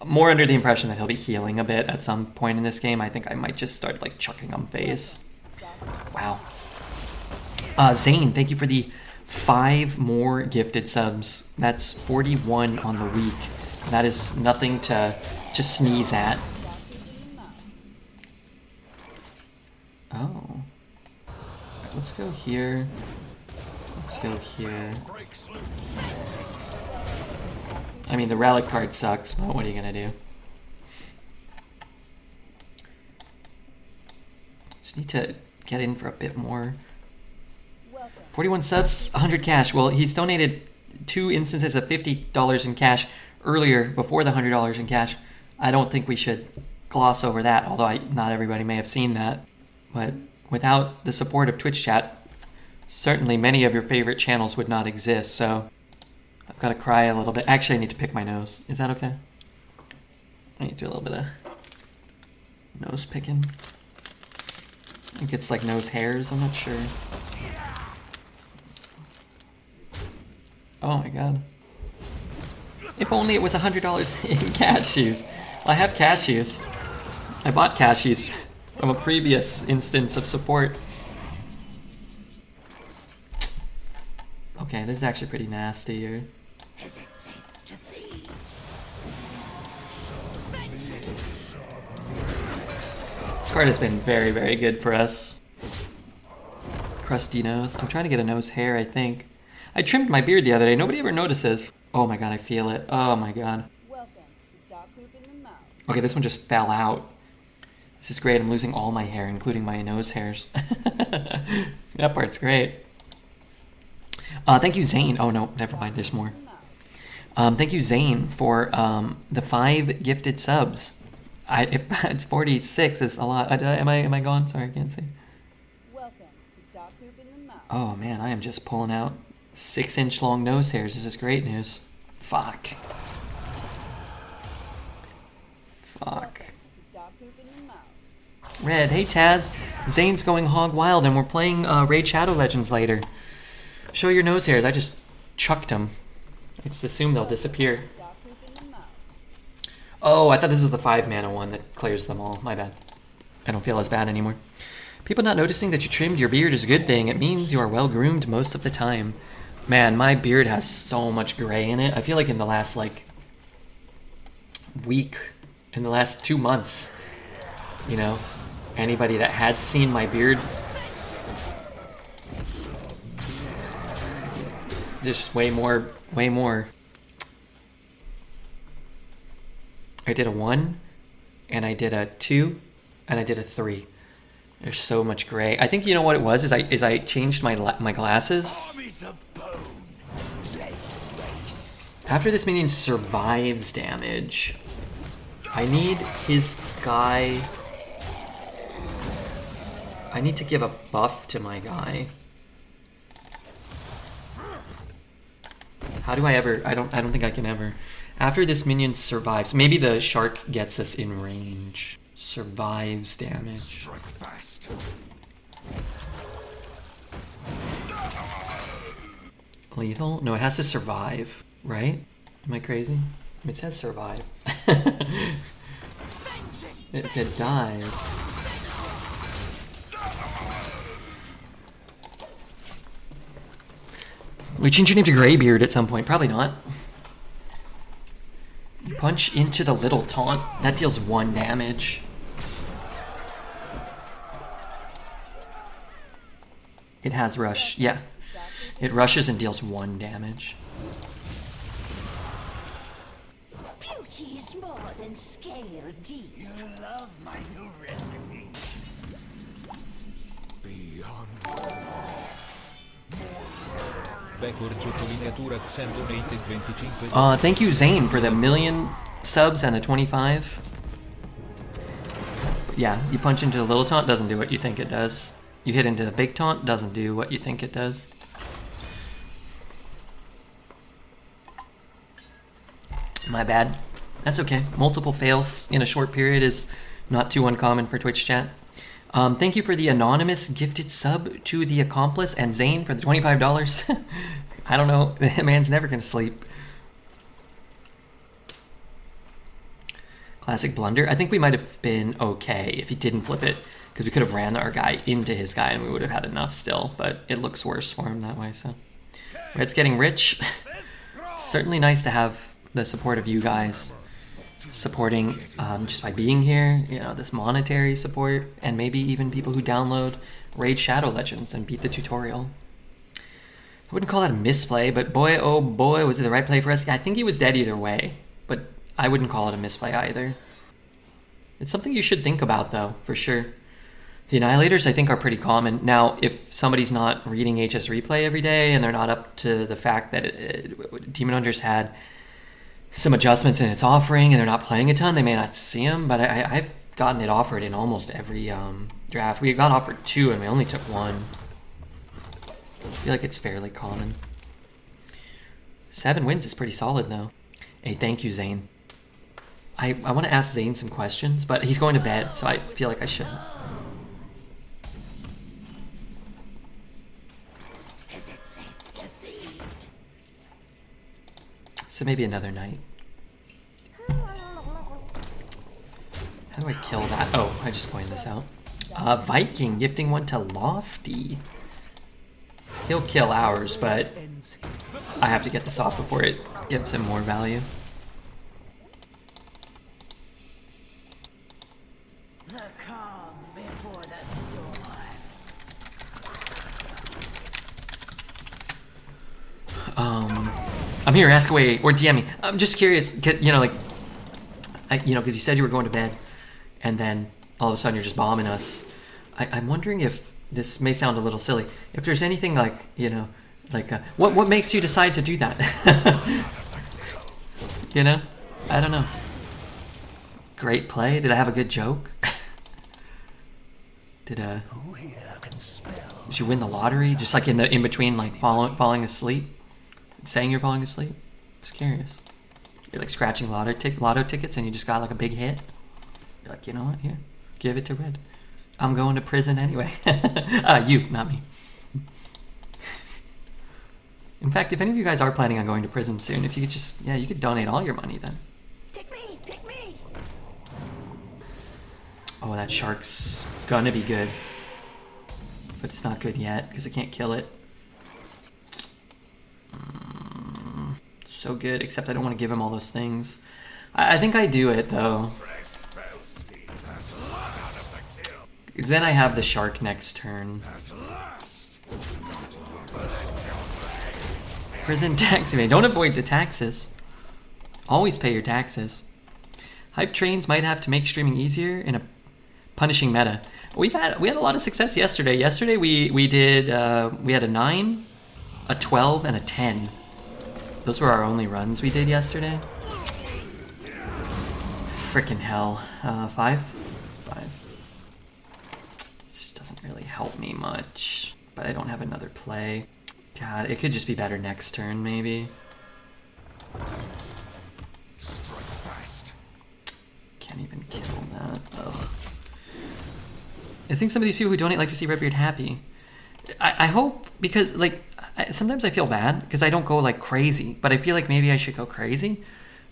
more under the impression that he'll be healing a bit at some point in this game, I think I might just start like chucking him face. Wow. Zane, thank you for the 5 more gifted subs. That's 41 on the week. That is nothing to sneeze at. Oh. Right, let's go here. Let's go here. I mean, the relic card sucks, but what are you gonna do? Just need to get in for a bit more. 41 subs, 100 cash. Well, he's donated 2 instances of $50 in cash earlier before the $100 in cash. I don't think we should gloss over that, although not everybody may have seen that. But without the support of Twitch chat, certainly many of your favorite channels would not exist, so I've got to cry a little bit. Actually, I need to pick my nose. Is that okay? I need to do a little bit of nose picking. I think it's like nose hairs, I'm not sure. Oh my god. If only it was $100 in cashews. Well, I have cashews. I bought cashews from a previous instance of support. Okay, this is actually pretty nasty here. Is it safe to feed? This card has been very, very good for us. Crusty nose. I'm trying to get a nose hair, I think. I trimmed my beard the other day. Nobody ever notices. Oh my god, I feel it. Oh my god. Welcome to dog poop in the mouth. Okay, this one just fell out. This is great. I'm losing all my hair, including my nose hairs. That part's great. Thank you, Zane. Oh no, never mind. There's more. Thank you, Zane, for the 5 gifted subs. It's 46 is a lot. Am I gone? Sorry, I can't see. Welcome to dog poop in the mouth. Oh man, I am just pulling out 6-inch long nose hairs. This is great news. Fuck. Fuck. Dog poop in the mouth. Red, hey Taz. Zane's going hog wild and we're playing Raid Shadow Legends later. Show your nose hairs. I just chucked them. I just assume they'll disappear. Dog poop in the mouth. Oh, I thought this was the 5 mana one that clears them all. My bad. I don't feel as bad anymore. People not noticing that you trimmed your beard is a good thing. It means you are well groomed most of the time. Man, my beard has so much gray in it. I feel like in the last, week, in the last 2 months, you know, anybody that had seen my beard, just way more. I did a 1, and I did a 2, and I did a 3. There's so much gray. I think you know what it was is I changed my glasses. Armies of bone. After this minion survives damage, I need his guy. I need to give a buff to my guy. How do I ever? I don't think I can ever. After this minion survives, maybe the shark gets us in range. Survives damage. Strike fast. Lethal? No, it has to survive, right? Am I crazy? It says survive. If it dies. We change your name to Greybeard at some point. Probably not. Punch into the little taunt. That deals 1 damage. It has rush. Yeah. It rushes and deals 1 damage. Beauty is more than scale deep. You love my new recipe. Beyond. Backward sottolineatura Xen donated 25. Thank you, Zane, for the 1,000,000 subs and the 25. Yeah, you punch into the little taunt, doesn't do what you think it does. You hit into the big taunt, doesn't do what you think it does. My bad. That's okay. Multiple fails in a short period is not too uncommon for Twitch chat. Thank you for the anonymous gifted sub to the accomplice and Zane for the $25. I don't know. The man's never going to sleep. Classic blunder. I think we might have been okay if he didn't flip it, because we could have ran our guy into his guy and we would have had enough still, but it looks worse for him that way. So Red's getting rich. Certainly nice to have the support of you guys supporting just by being here, you know, this monetary support, and maybe even people who download Raid Shadow Legends and beat the tutorial. I wouldn't call that a misplay, but boy, oh boy, was it the right play for us? Yeah, I think he was dead either way, but I wouldn't call it a misplay either. It's something you should think about, though, for sure. The Annihilators, I think, are pretty common. Now, if somebody's not reading HS Replay every day and they're not up to the fact that Demon Hunter's had some adjustments in its offering and they're not playing a ton, they may not see them, but I've gotten it offered in almost every draft. We got offered 2 and we only took 1. I feel like it's fairly common. 7 wins is pretty solid, though. Hey, thank you, Zane. I want to ask Zane some questions, but he's going to bed, so I feel like I shouldn't. Is it safe to feed? So maybe another night. How do I kill that? Oh, I just coined this out. Viking gifting one to Lofty. He'll kill ours, but Ends. I have to get this off before it gives him more value. The calm before the storm. I'm here, ask away, or DM me. I'm just curious, you know, like, because you said you were going to bed, and then all of a sudden you're just bombing us. I'm wondering if, this may sound a little silly, if there's anything like, you know, like, what makes you decide to do that? You know? I don't know. Great play. Did I have a good joke? Did you win the lottery? Just like in between, like falling asleep, saying you're falling asleep. Just curious. You're like scratching lotto tickets and you just got like a big hit. You're like, you know what? Here, give it to Red. I'm going to prison anyway. You, not me. In fact, if any of you guys are planning on going to prison soon, if you could just, you could donate all your money then. Pick me, pick me. Oh, that shark's gonna be good. But it's not good yet, because I can't kill it. So good, except I don't want to give him all those things. I think I do it, though. Because then I have the shark next turn. Prison tax evade. Don't avoid the taxes. Always pay your taxes. Hype trains might have to make streaming easier in a punishing meta. We had a lot of success yesterday. Yesterday we did we had a 9, a 12, and a 10. Those were our only runs we did yesterday. Frickin' hell. 5? 5. This doesn't really help me much. But I don't have another play. God, it could just be better next turn, maybe. Can't even kill that. Ugh. I think some of these people who donate like to see Redbeard happy. I hope, because like sometimes I feel bad because I don't go like crazy, but I feel like maybe I should go crazy.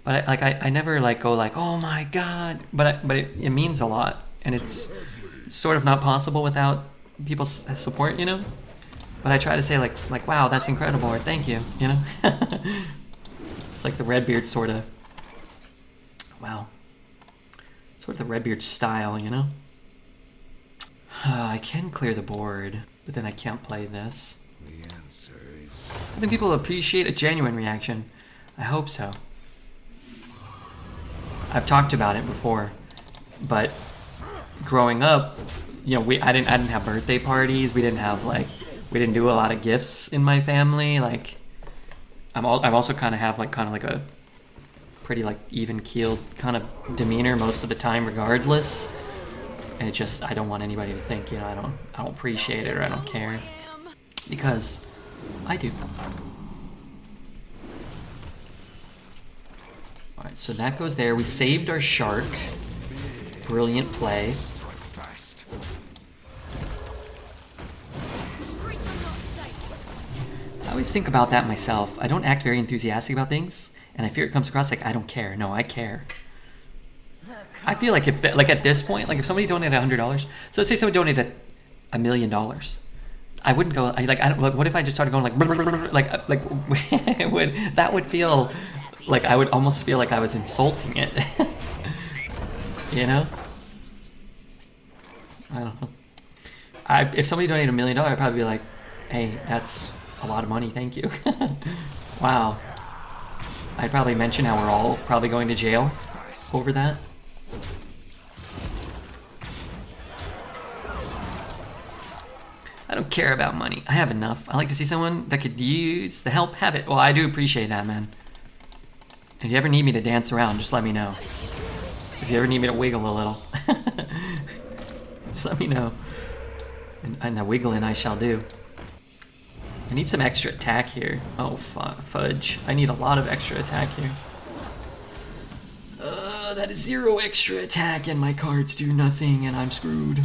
But I never like go like, oh my god. But it means a lot, and it's sort of not possible without people's support, you know. But I try to say like wow, that's incredible, or thank you, you know. It's like the Redbeard sort of, wow, sort of the Redbeard style, you know. I can clear the board, but then I can't play this. The answer is I think people appreciate a genuine reaction. I hope so. I've talked about it before, but growing up, you know, I didn't have birthday parties. We didn't do a lot of gifts in my family. Like, I've also kind of like a pretty like even keeled kind of demeanor most of the time, regardless. And it just, I don't want anybody to think, you know, I don't appreciate it or I don't care, because I do. All right, so that goes there. We saved our shark. Brilliant play. I always think about that myself. I don't act very enthusiastic about things, and I fear it comes across like I don't care. No, I care. I feel like if, like at this point, like if somebody donated $100, so let's say somebody donated $1 million, I wouldn't go what if I just started going like that would feel like I would almost feel like I was insulting it. You know? I don't know. If somebody donated $1 million, I'd probably be like, hey, that's a lot of money, thank you. Wow. I'd probably mention how we're all probably going to jail over that. I don't care about money. I have enough. I like to see someone that could use the help have it. Well, I do appreciate that, man. If you ever need me to dance around, just let me know. If you ever need me to wiggle a little, just let me know. And a wiggling I shall do. I need some extra attack here. Oh, fudge. I need a lot of extra attack here. That is 0 extra attack and my cards do nothing and I'm screwed.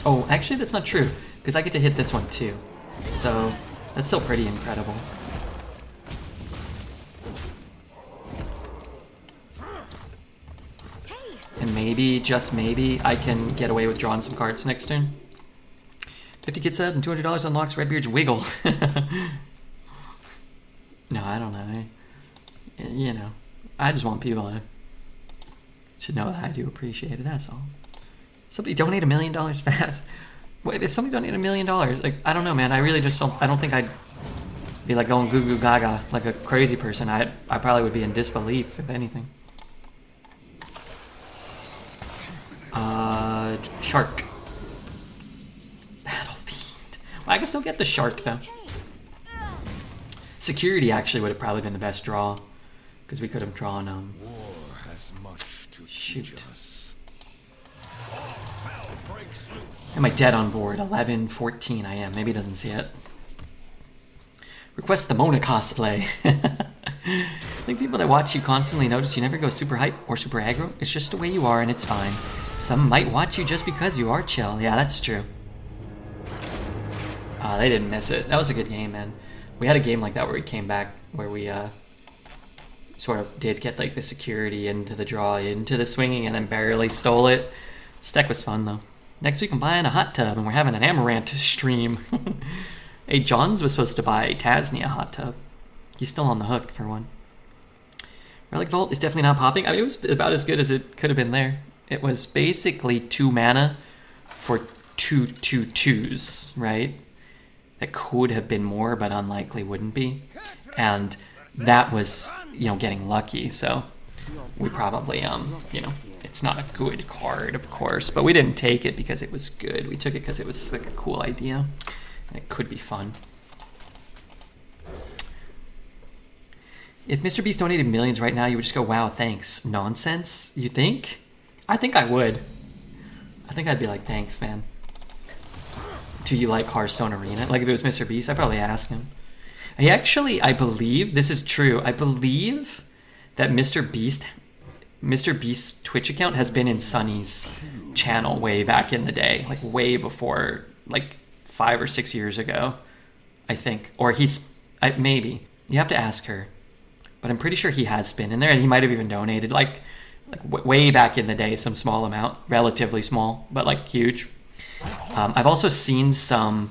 Oh, actually that's not true, because I get to hit this one too. So that's still pretty incredible. And And maybe, just maybe, I can get away with drawing some cards next turn. 50 kid subs and $200 unlocks Redbeard's Wiggle. No, I don't know. You know, I just want people to know that I do appreciate it, that's all. Somebody donate $1 million fast. Wait, if somebody donated $1 million, like, I don't know, man. I really just don't, I don't think I'd be like going goo goo gaga like a crazy person. I probably would be in disbelief, if anything. Shark. Battle Fiend. Well, I can still get the shark, though. Security actually would have probably been the best draw, because we could have drawn, War has much to shoot. teach us. Am I dead on board? 11, 14, I am. Maybe he doesn't see it. Request the Mona cosplay. I think people that watch you constantly notice you never go super hype or super aggro. It's just the way you are and it's fine. Some might watch you just because you are chill. Yeah, that's true. They didn't miss it. That was a good game, man. We had a game like that where we came back, where we sort of did get like the security into the draw, into the swinging, and then barely stole it. This deck was fun, though. Next week I'm buying a hot tub, and we're having an Amaranth stream. Hey, Johns was supposed to buy Tasnia a hot tub. He's still on the hook for one. Relic Vault is definitely not popping. I mean, it was about as good as it could have been there. It was basically 2 mana for 2/2/2s, right? That could have been more, but unlikely wouldn't be. And that was, you know, getting lucky. So we probably, you know, it's not a good card, of course, but we didn't take it because it was good. We took it because it was like a cool idea. And it could be fun. If Mr. Beast donated millions right now, you would just go, wow, thanks. Nonsense? You think? I think I would. I think I'd be like, thanks, man. Do you like Hearthstone Arena? Like if it was Mr. Beast, I'd probably ask him. He actually, I believe, this is true, I believe that Mr. Beast's Twitch account has been in Sunny's channel way back in the day. Like way before, like 5 or 6 years ago, I think. Or he's, maybe. You have to ask her. But I'm pretty sure he has been in there, and he might have even donated, like way back in the day, some small amount, relatively small, but like huge. I've also seen some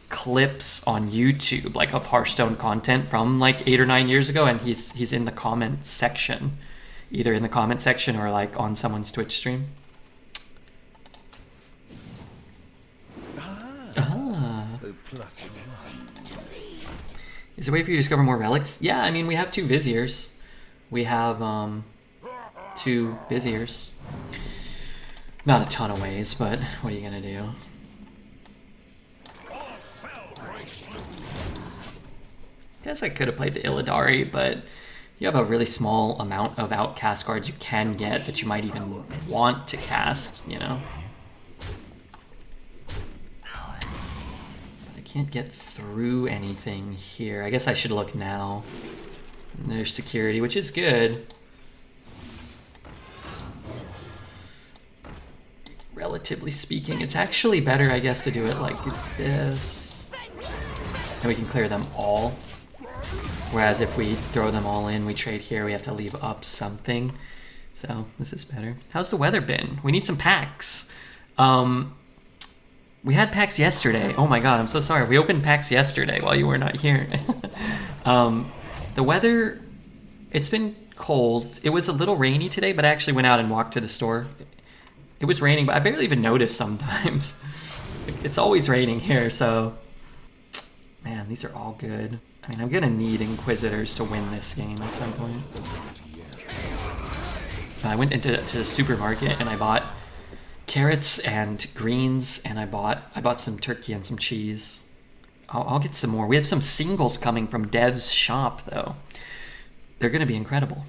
clips on YouTube, like of Hearthstone content from like 8 or 9 years ago, and he's in the comment section, either in the comment section or like on someone's Twitch stream. Is there a way for you to discover more relics? Yeah, I mean, we have 2 Viziers. We have 2 Viziers. Not a ton of ways, but what are you gonna do? Guess I could have played the Illidari, but you have a really small amount of outcast cards you can get that you might even want to cast, you know? Can't get through anything here. I guess I should look now. There's security, which is good. Relatively speaking, it's actually better, I guess, to do it like this. And we can clear them all. Whereas if we throw them all in, we trade here, we have to leave up something. So this is better. How's the weather been? We need some packs. We had packs yesterday. Oh my god, I'm so sorry. We opened packs yesterday while you were not here. The weather, it's been cold. It was a little rainy today, but I actually went out and walked to the store. It was raining, but I barely even noticed sometimes. It's always raining here, so... Man, these are all good. I mean, I'm gonna need Inquisitors to win this game at some point. I went into the supermarket and I bought carrots and greens, and I bought some turkey and some cheese. I'll get some more. We have some singles coming from Dev's shop, though. They're going to be incredible.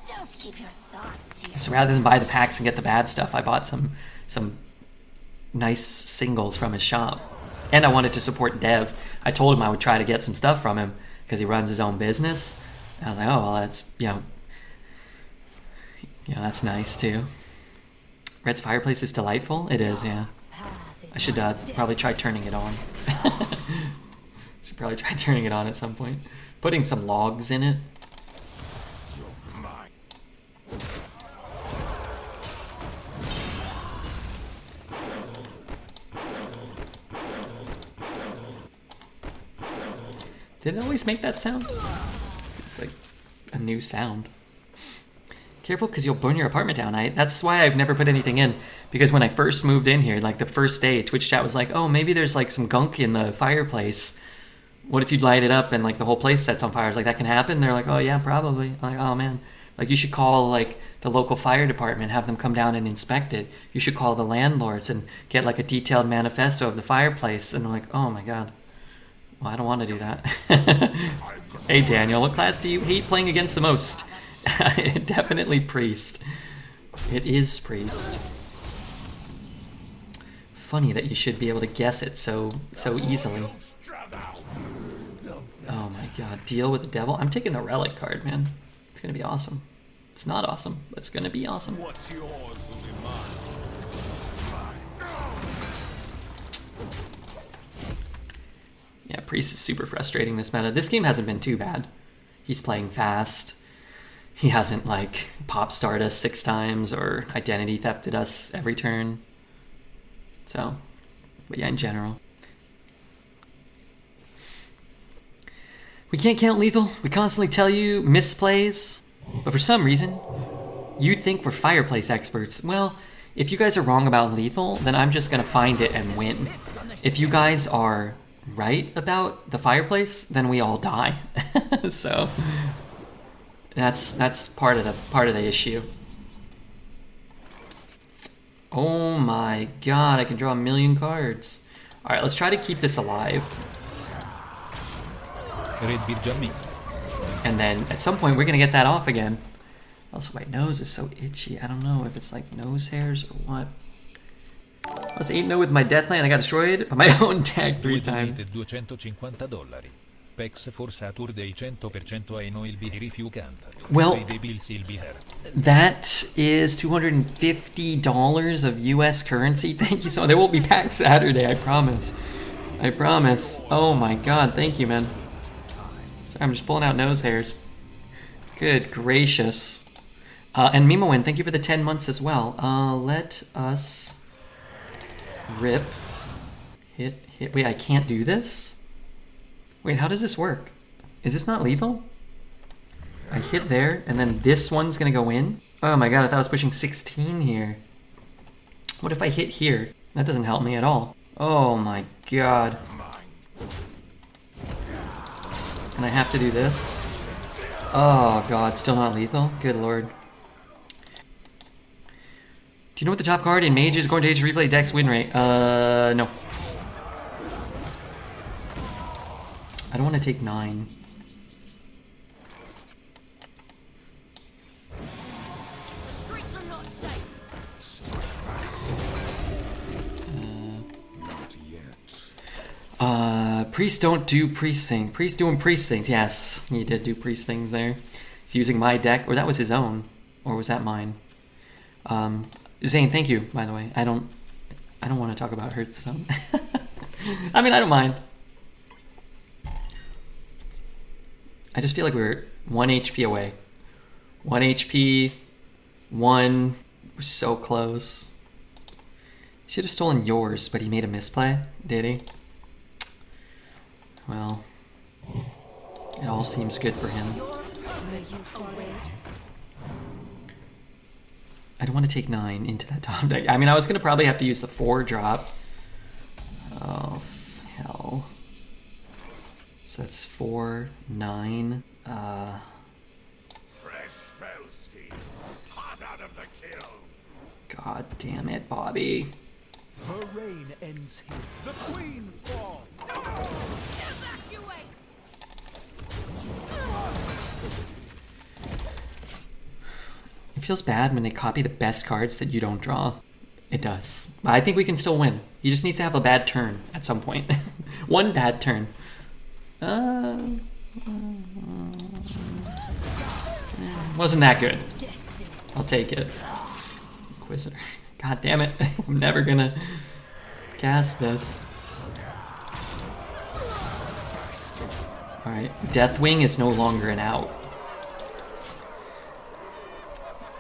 Don't keep your thoughts to yourself. So rather than buy the packs and get the bad stuff, I bought some nice singles from his shop. And I wanted to support Dev. I told him I would try to get some stuff from him because he runs his own business. I was like, oh, well, that's, you know, that's nice, too. Red's fireplace is delightful. It is, yeah. I should probably try turning it on. Should probably try turning it on at some point. Putting some logs in it. Did it always make that sound? It's like a new sound. Careful, because you'll burn your apartment down. That's why I've never put anything in. Because when I first moved in here, like the first day, Twitch chat was like, oh, maybe there's like some gunk in the fireplace. What if you'd light it up and like the whole place sets on fire? I was like, that can happen? They're like, oh yeah, probably. I'm like, oh man. Like you should call like the local fire department, have them come down and inspect it. You should call the landlords and get like a detailed manifesto of the fireplace. And I'm like, oh my god. Well, I don't want to do that. Hey Daniel, what class do you hate playing against the most? Definitely priest. It is priest. Funny that you should be able to guess it so easily. Oh my god, deal with the devil? I'm taking the relic card, man. It's gonna be awesome. It's not awesome, but it's gonna be awesome. What's yours will be mine. Yeah, priest is super frustrating this meta. This game hasn't been too bad. He's playing fast. He hasn't like pop starred us 6 times or identity thefted us every turn. So, but yeah, in general. We can't count lethal. We constantly tell you misplays. But for some reason, you think we're fireplace experts. Well, if you guys are wrong about lethal, then I'm just gonna find it and win. If you guys are right about the fireplace, then we all die. So that's part of the issue. Oh my god, I can draw 1,000,000 cards. Alright, let's try to keep this alive. Red Beer Jammy. And then at some point we're gonna get that off again. Also, my nose is so itchy. I don't know if it's like nose hairs or what. I was 8-0 with my Deathland. I got destroyed by my own deck 3 times. $250. Pex for Saturday 100% ai no il rifiucant. Well, that is $250 of US currency. Thank you so much. There will be packed Saturday, I promise. I promise. Oh my god, thank you, man. Sorry, I'm just pulling out nose hairs. Good gracious. And Mimowin, thank you for the 10 months as well. Let us rip. Hit. Wait, I can't do this? Wait, how does this work? Is this not lethal? I hit there, and then this one's gonna go in? Oh my god, I thought I was pushing 16 here. What if I hit here? That doesn't help me at all. Oh my god. And I have to do this? Oh god, still not lethal? Good lord. Do you know what the top card in Mage is? Going to replay Dex win rate? No. I don't want to take 9. Priest don't do priest thing. Priest doing priest things. Yes, he did do priest things there. He's using my deck, or that was his own, or was that mine? Zane, thank you, by the way. I don't want to talk about Hearthstone. I mean, I don't mind. I just feel like we're 1 HP away. 1 HP, 1. We're so close. He should have stolen yours, but he made a misplay, did he? Well, it all seems good for him. I don't want to take 9 into that top deck. I mean, I was going to probably have to use the 4 drop. Oh, hell. So that's 4, 9. Fresh Felstein, hot out of the kiln. God damn it, Bobby. Her reign ends here. The queen falls. It feels bad when they copy the best cards that you don't draw. It does. But I think we can still win. He just needs to have a bad turn at some point. One bad turn. Wasn't that good. I'll take it. Inquisitor. God damn it. I'm never gonna cast this. Alright. Deathwing is no longer an out.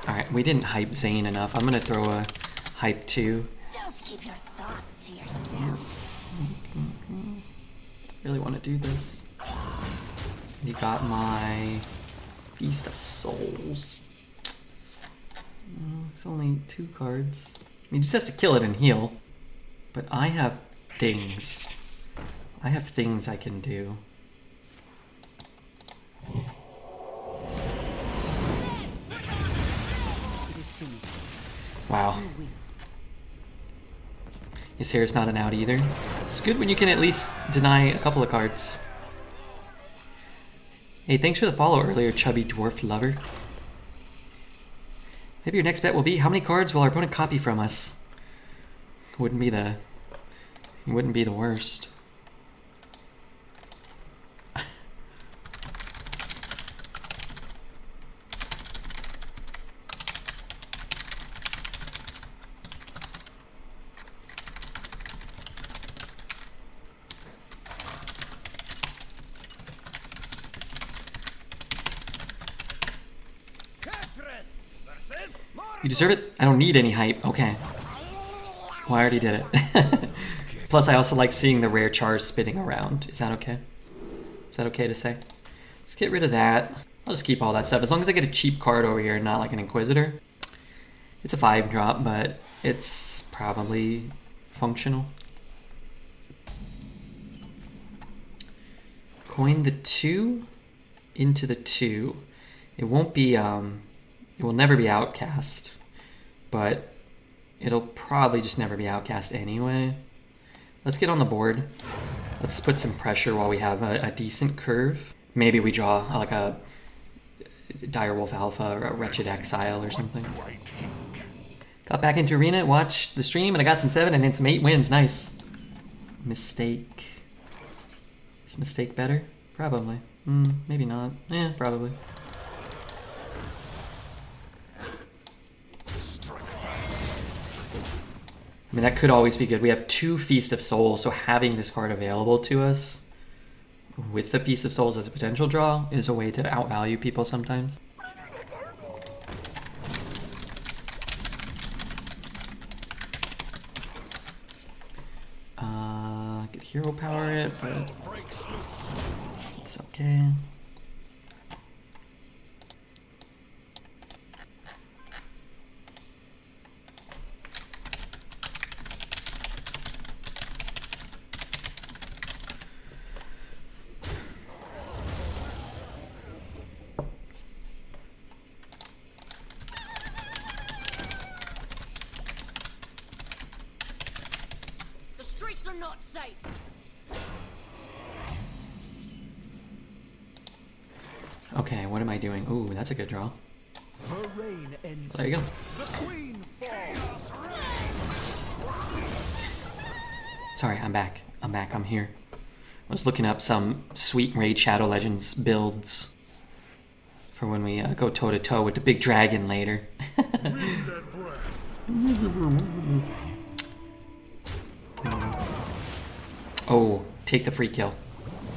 Alright, we didn't hype Zane enough. I'm gonna throw a hype 2. Don't keep your thoughts to yourself. Really want to do this. You got my Feast of Souls. It's only 2 cards. He just has to kill it and heal. But I have things. I have things I can do. Wow. Ysera's not an out either. It's good when you can at least deny a couple of cards. Hey, thanks for the follow earlier, chubby dwarf lover. Maybe your next bet will be, how many cards will our opponent copy from us? Wouldn't be the worst. You deserve it? I don't need any hype. Okay. Well, I already did it. Plus, I also like seeing the rare chars spinning around. Is that okay? Is that okay to say? Let's get rid of that. I'll just keep all that stuff. As long as I get a cheap card over here, not like an Inquisitor. It's a 5-drop, but it's probably functional. Coin the 2 into the 2. It won't be, it will never be outcast, but it'll probably just never be outcast anyway. Let's get on the board. Let's put some pressure while we have a decent curve. Maybe we draw like a Direwolf Alpha or a Wretched Exile or something. Got back into Arena, watched the stream, and I got some 7 and then some 8 wins. Nice. Mistake. Is Mistake better? Probably. Maybe not. Yeah, probably. I mean, that could always be good. We have 2 Feast of Souls, so having this card available to us with the Feast of Souls as a potential draw is a way to outvalue people sometimes. Could hero power it, but it's okay. Okay, what am I doing? Ooh, that's a good draw. Her reign ends. There you go. The queen falls. Sorry, I'm back. I'm here. I was looking up some sweet Raid Shadow Legends builds for when we go toe-to-toe with the big dragon later. Oh, take the free kill.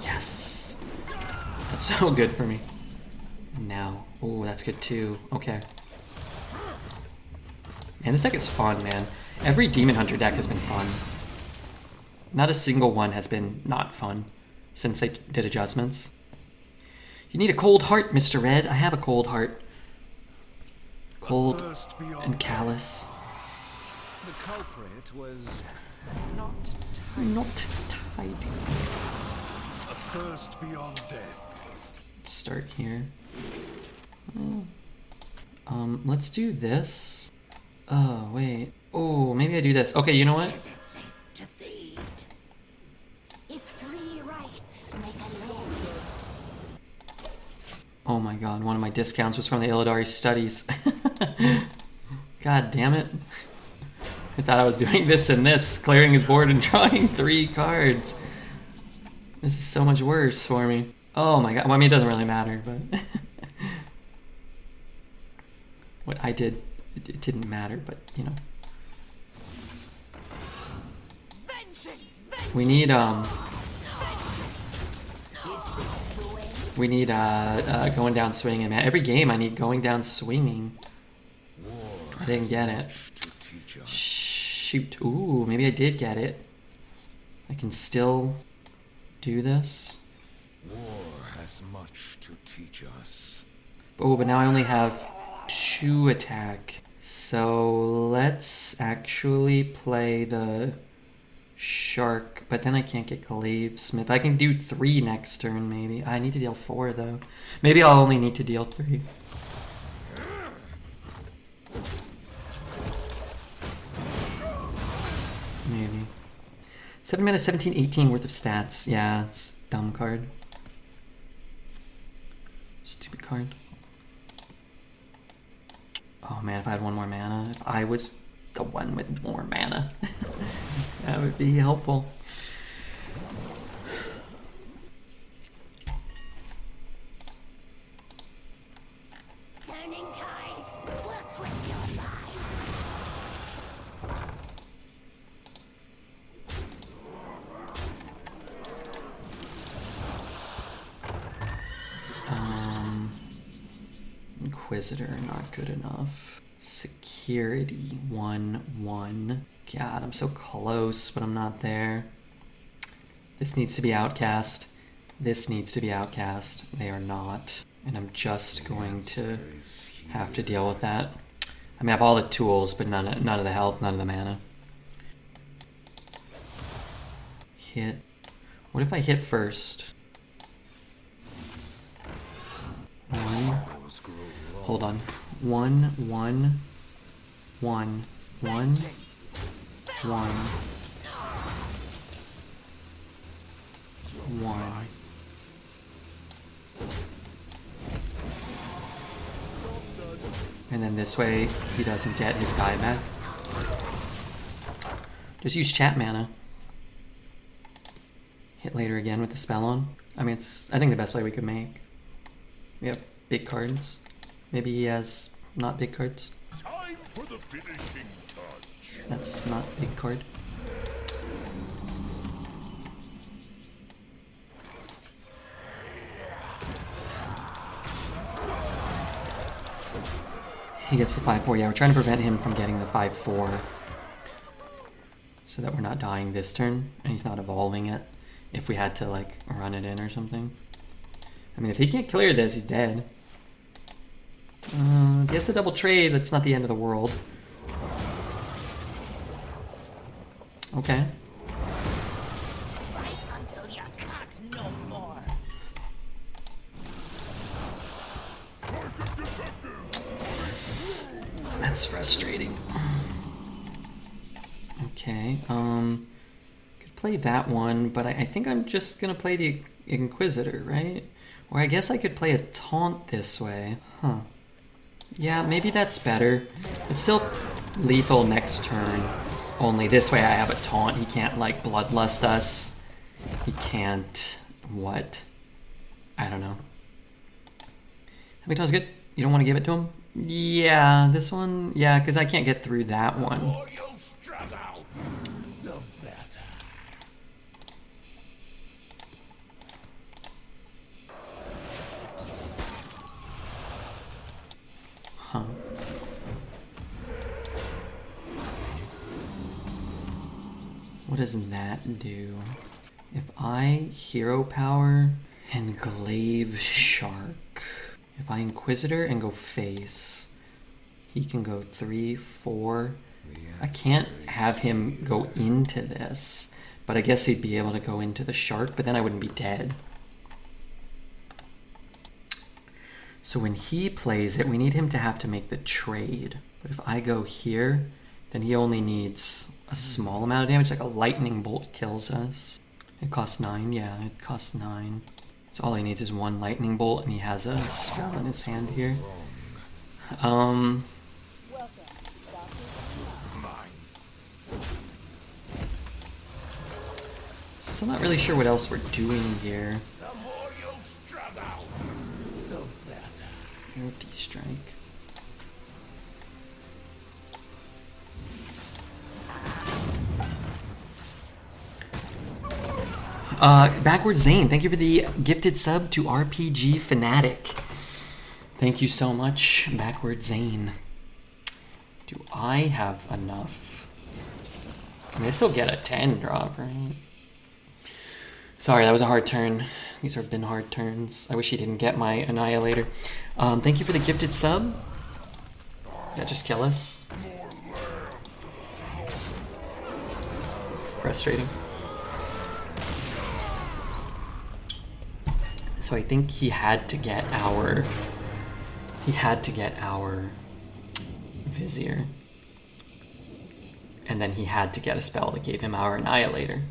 Yes. That's so good for me. And now, oh, that's good too. Okay. Man, this deck is fun, man. Every Demon Hunter deck has been fun. Not a single one has been not fun since they did adjustments. You need a cold heart, Mr. Red. I have a cold heart. Cold and callous. The culprit was Not tidy. A thirst beyond death. Let's start here. Let's do this. Oh, wait. Oh, maybe I do this. Okay, you know what? Is it safe to feed? If 3 rights make a land. Oh my god, one of my discounts was from the Illidari Studies. God damn it. I thought I was doing this and this, clearing his board and drawing 3 cards. This is so much worse for me. Oh my god, well, I mean, it doesn't really matter, but... what I did, it didn't matter, but, you know. We need, going down swinging, man. Every game I need going down swinging. I didn't get it. Shoot. Ooh, maybe I did get it. I can still do this. has much to teach us. Oh, but now I only have 2 attack. So let's actually play the shark, but then I can't get Glaive Smith. I can do 3 next turn, maybe. I need to deal 4, though. Maybe I'll only need to deal 3. Maybe. 7 mana, 17, 18 worth of stats. Yeah, it's a dumb card. Stupid card. Oh man, if I had 1 more mana, if I was the one with more mana, that would be helpful. Turning tides will switch your mind. Inquisitor, not good enough. Security, 1/1. God, I'm so close, but I'm not there. This needs to be outcast. This needs to be outcast. They are not. And I'm just going to have to deal with that. I mean, I have all the tools, but none of the health, none of the mana. Hit. What if I hit first? 1. Hold on. 1, 1, 1, 1, 1, 1. And then this way, he doesn't get his guy back. Just use chat mana. Hit later again with the spell on. I mean, it's, I think, the best play we could make. We have big cards. Maybe he has not big cards. Time for the finishing touch. That's not big card. He gets the 5/4. Yeah, we're trying to prevent him from getting the 5/4. So that we're not dying this turn, and he's not evolving it. If we had to, like, run it in or something. I mean, if he can't clear this, he's dead. He has a double trade, that's not the end of the world. Okay. Fight until you can't no more. That's frustrating. Okay, could play that one, but I think I'm just gonna play the Inquisitor, right? Or I guess I could play a taunt this way. Huh. Yeah, maybe that's better. It's still lethal next turn. Only this way I have a taunt. He can't, like, bloodlust us. He can't... what? I don't know. How many times good? You don't want to give it to him? Yeah, this one... yeah, because I can't get through that one. You'll struggle. The better. Huh. What does that do? If I hero power and glaive shark, if I Inquisitor and go face, he can go 3, 4. I can't have him go into this, but I guess he'd be able to go into the shark, but then I wouldn't be dead. So when he plays it, we need him to have to make the trade. But if I go here, then he only needs a small amount of damage, like a lightning bolt kills us. It costs 9, yeah, it costs 9. So all he needs is 1 lightning bolt, and he has a spell in his hand here. Welcome. Still not really sure what else we're doing here. The more you'll struggle, the better. Empty strike. Backward Zane, thank you for the gifted sub to RPG Fanatic. Thank you so much, Backward Zane. Do I have enough? I mean, I still get a 10 drop, right? Sorry, that was a hard turn. These have been hard turns. I wish he didn't get my Annihilator. Thank you for the gifted sub. That just kill us. Frustrating. So I think he had to get our... He had to get our Vizier. And then he had to get a spell that gave him our Annihilator.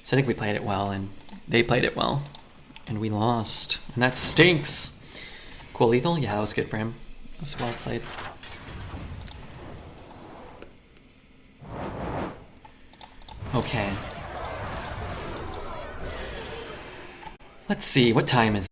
So I think we played it well, and they played it well. And we lost. And that stinks! Cool lethal? Yeah, that was good for him. That was well played. Okay. Let's see, what time is it?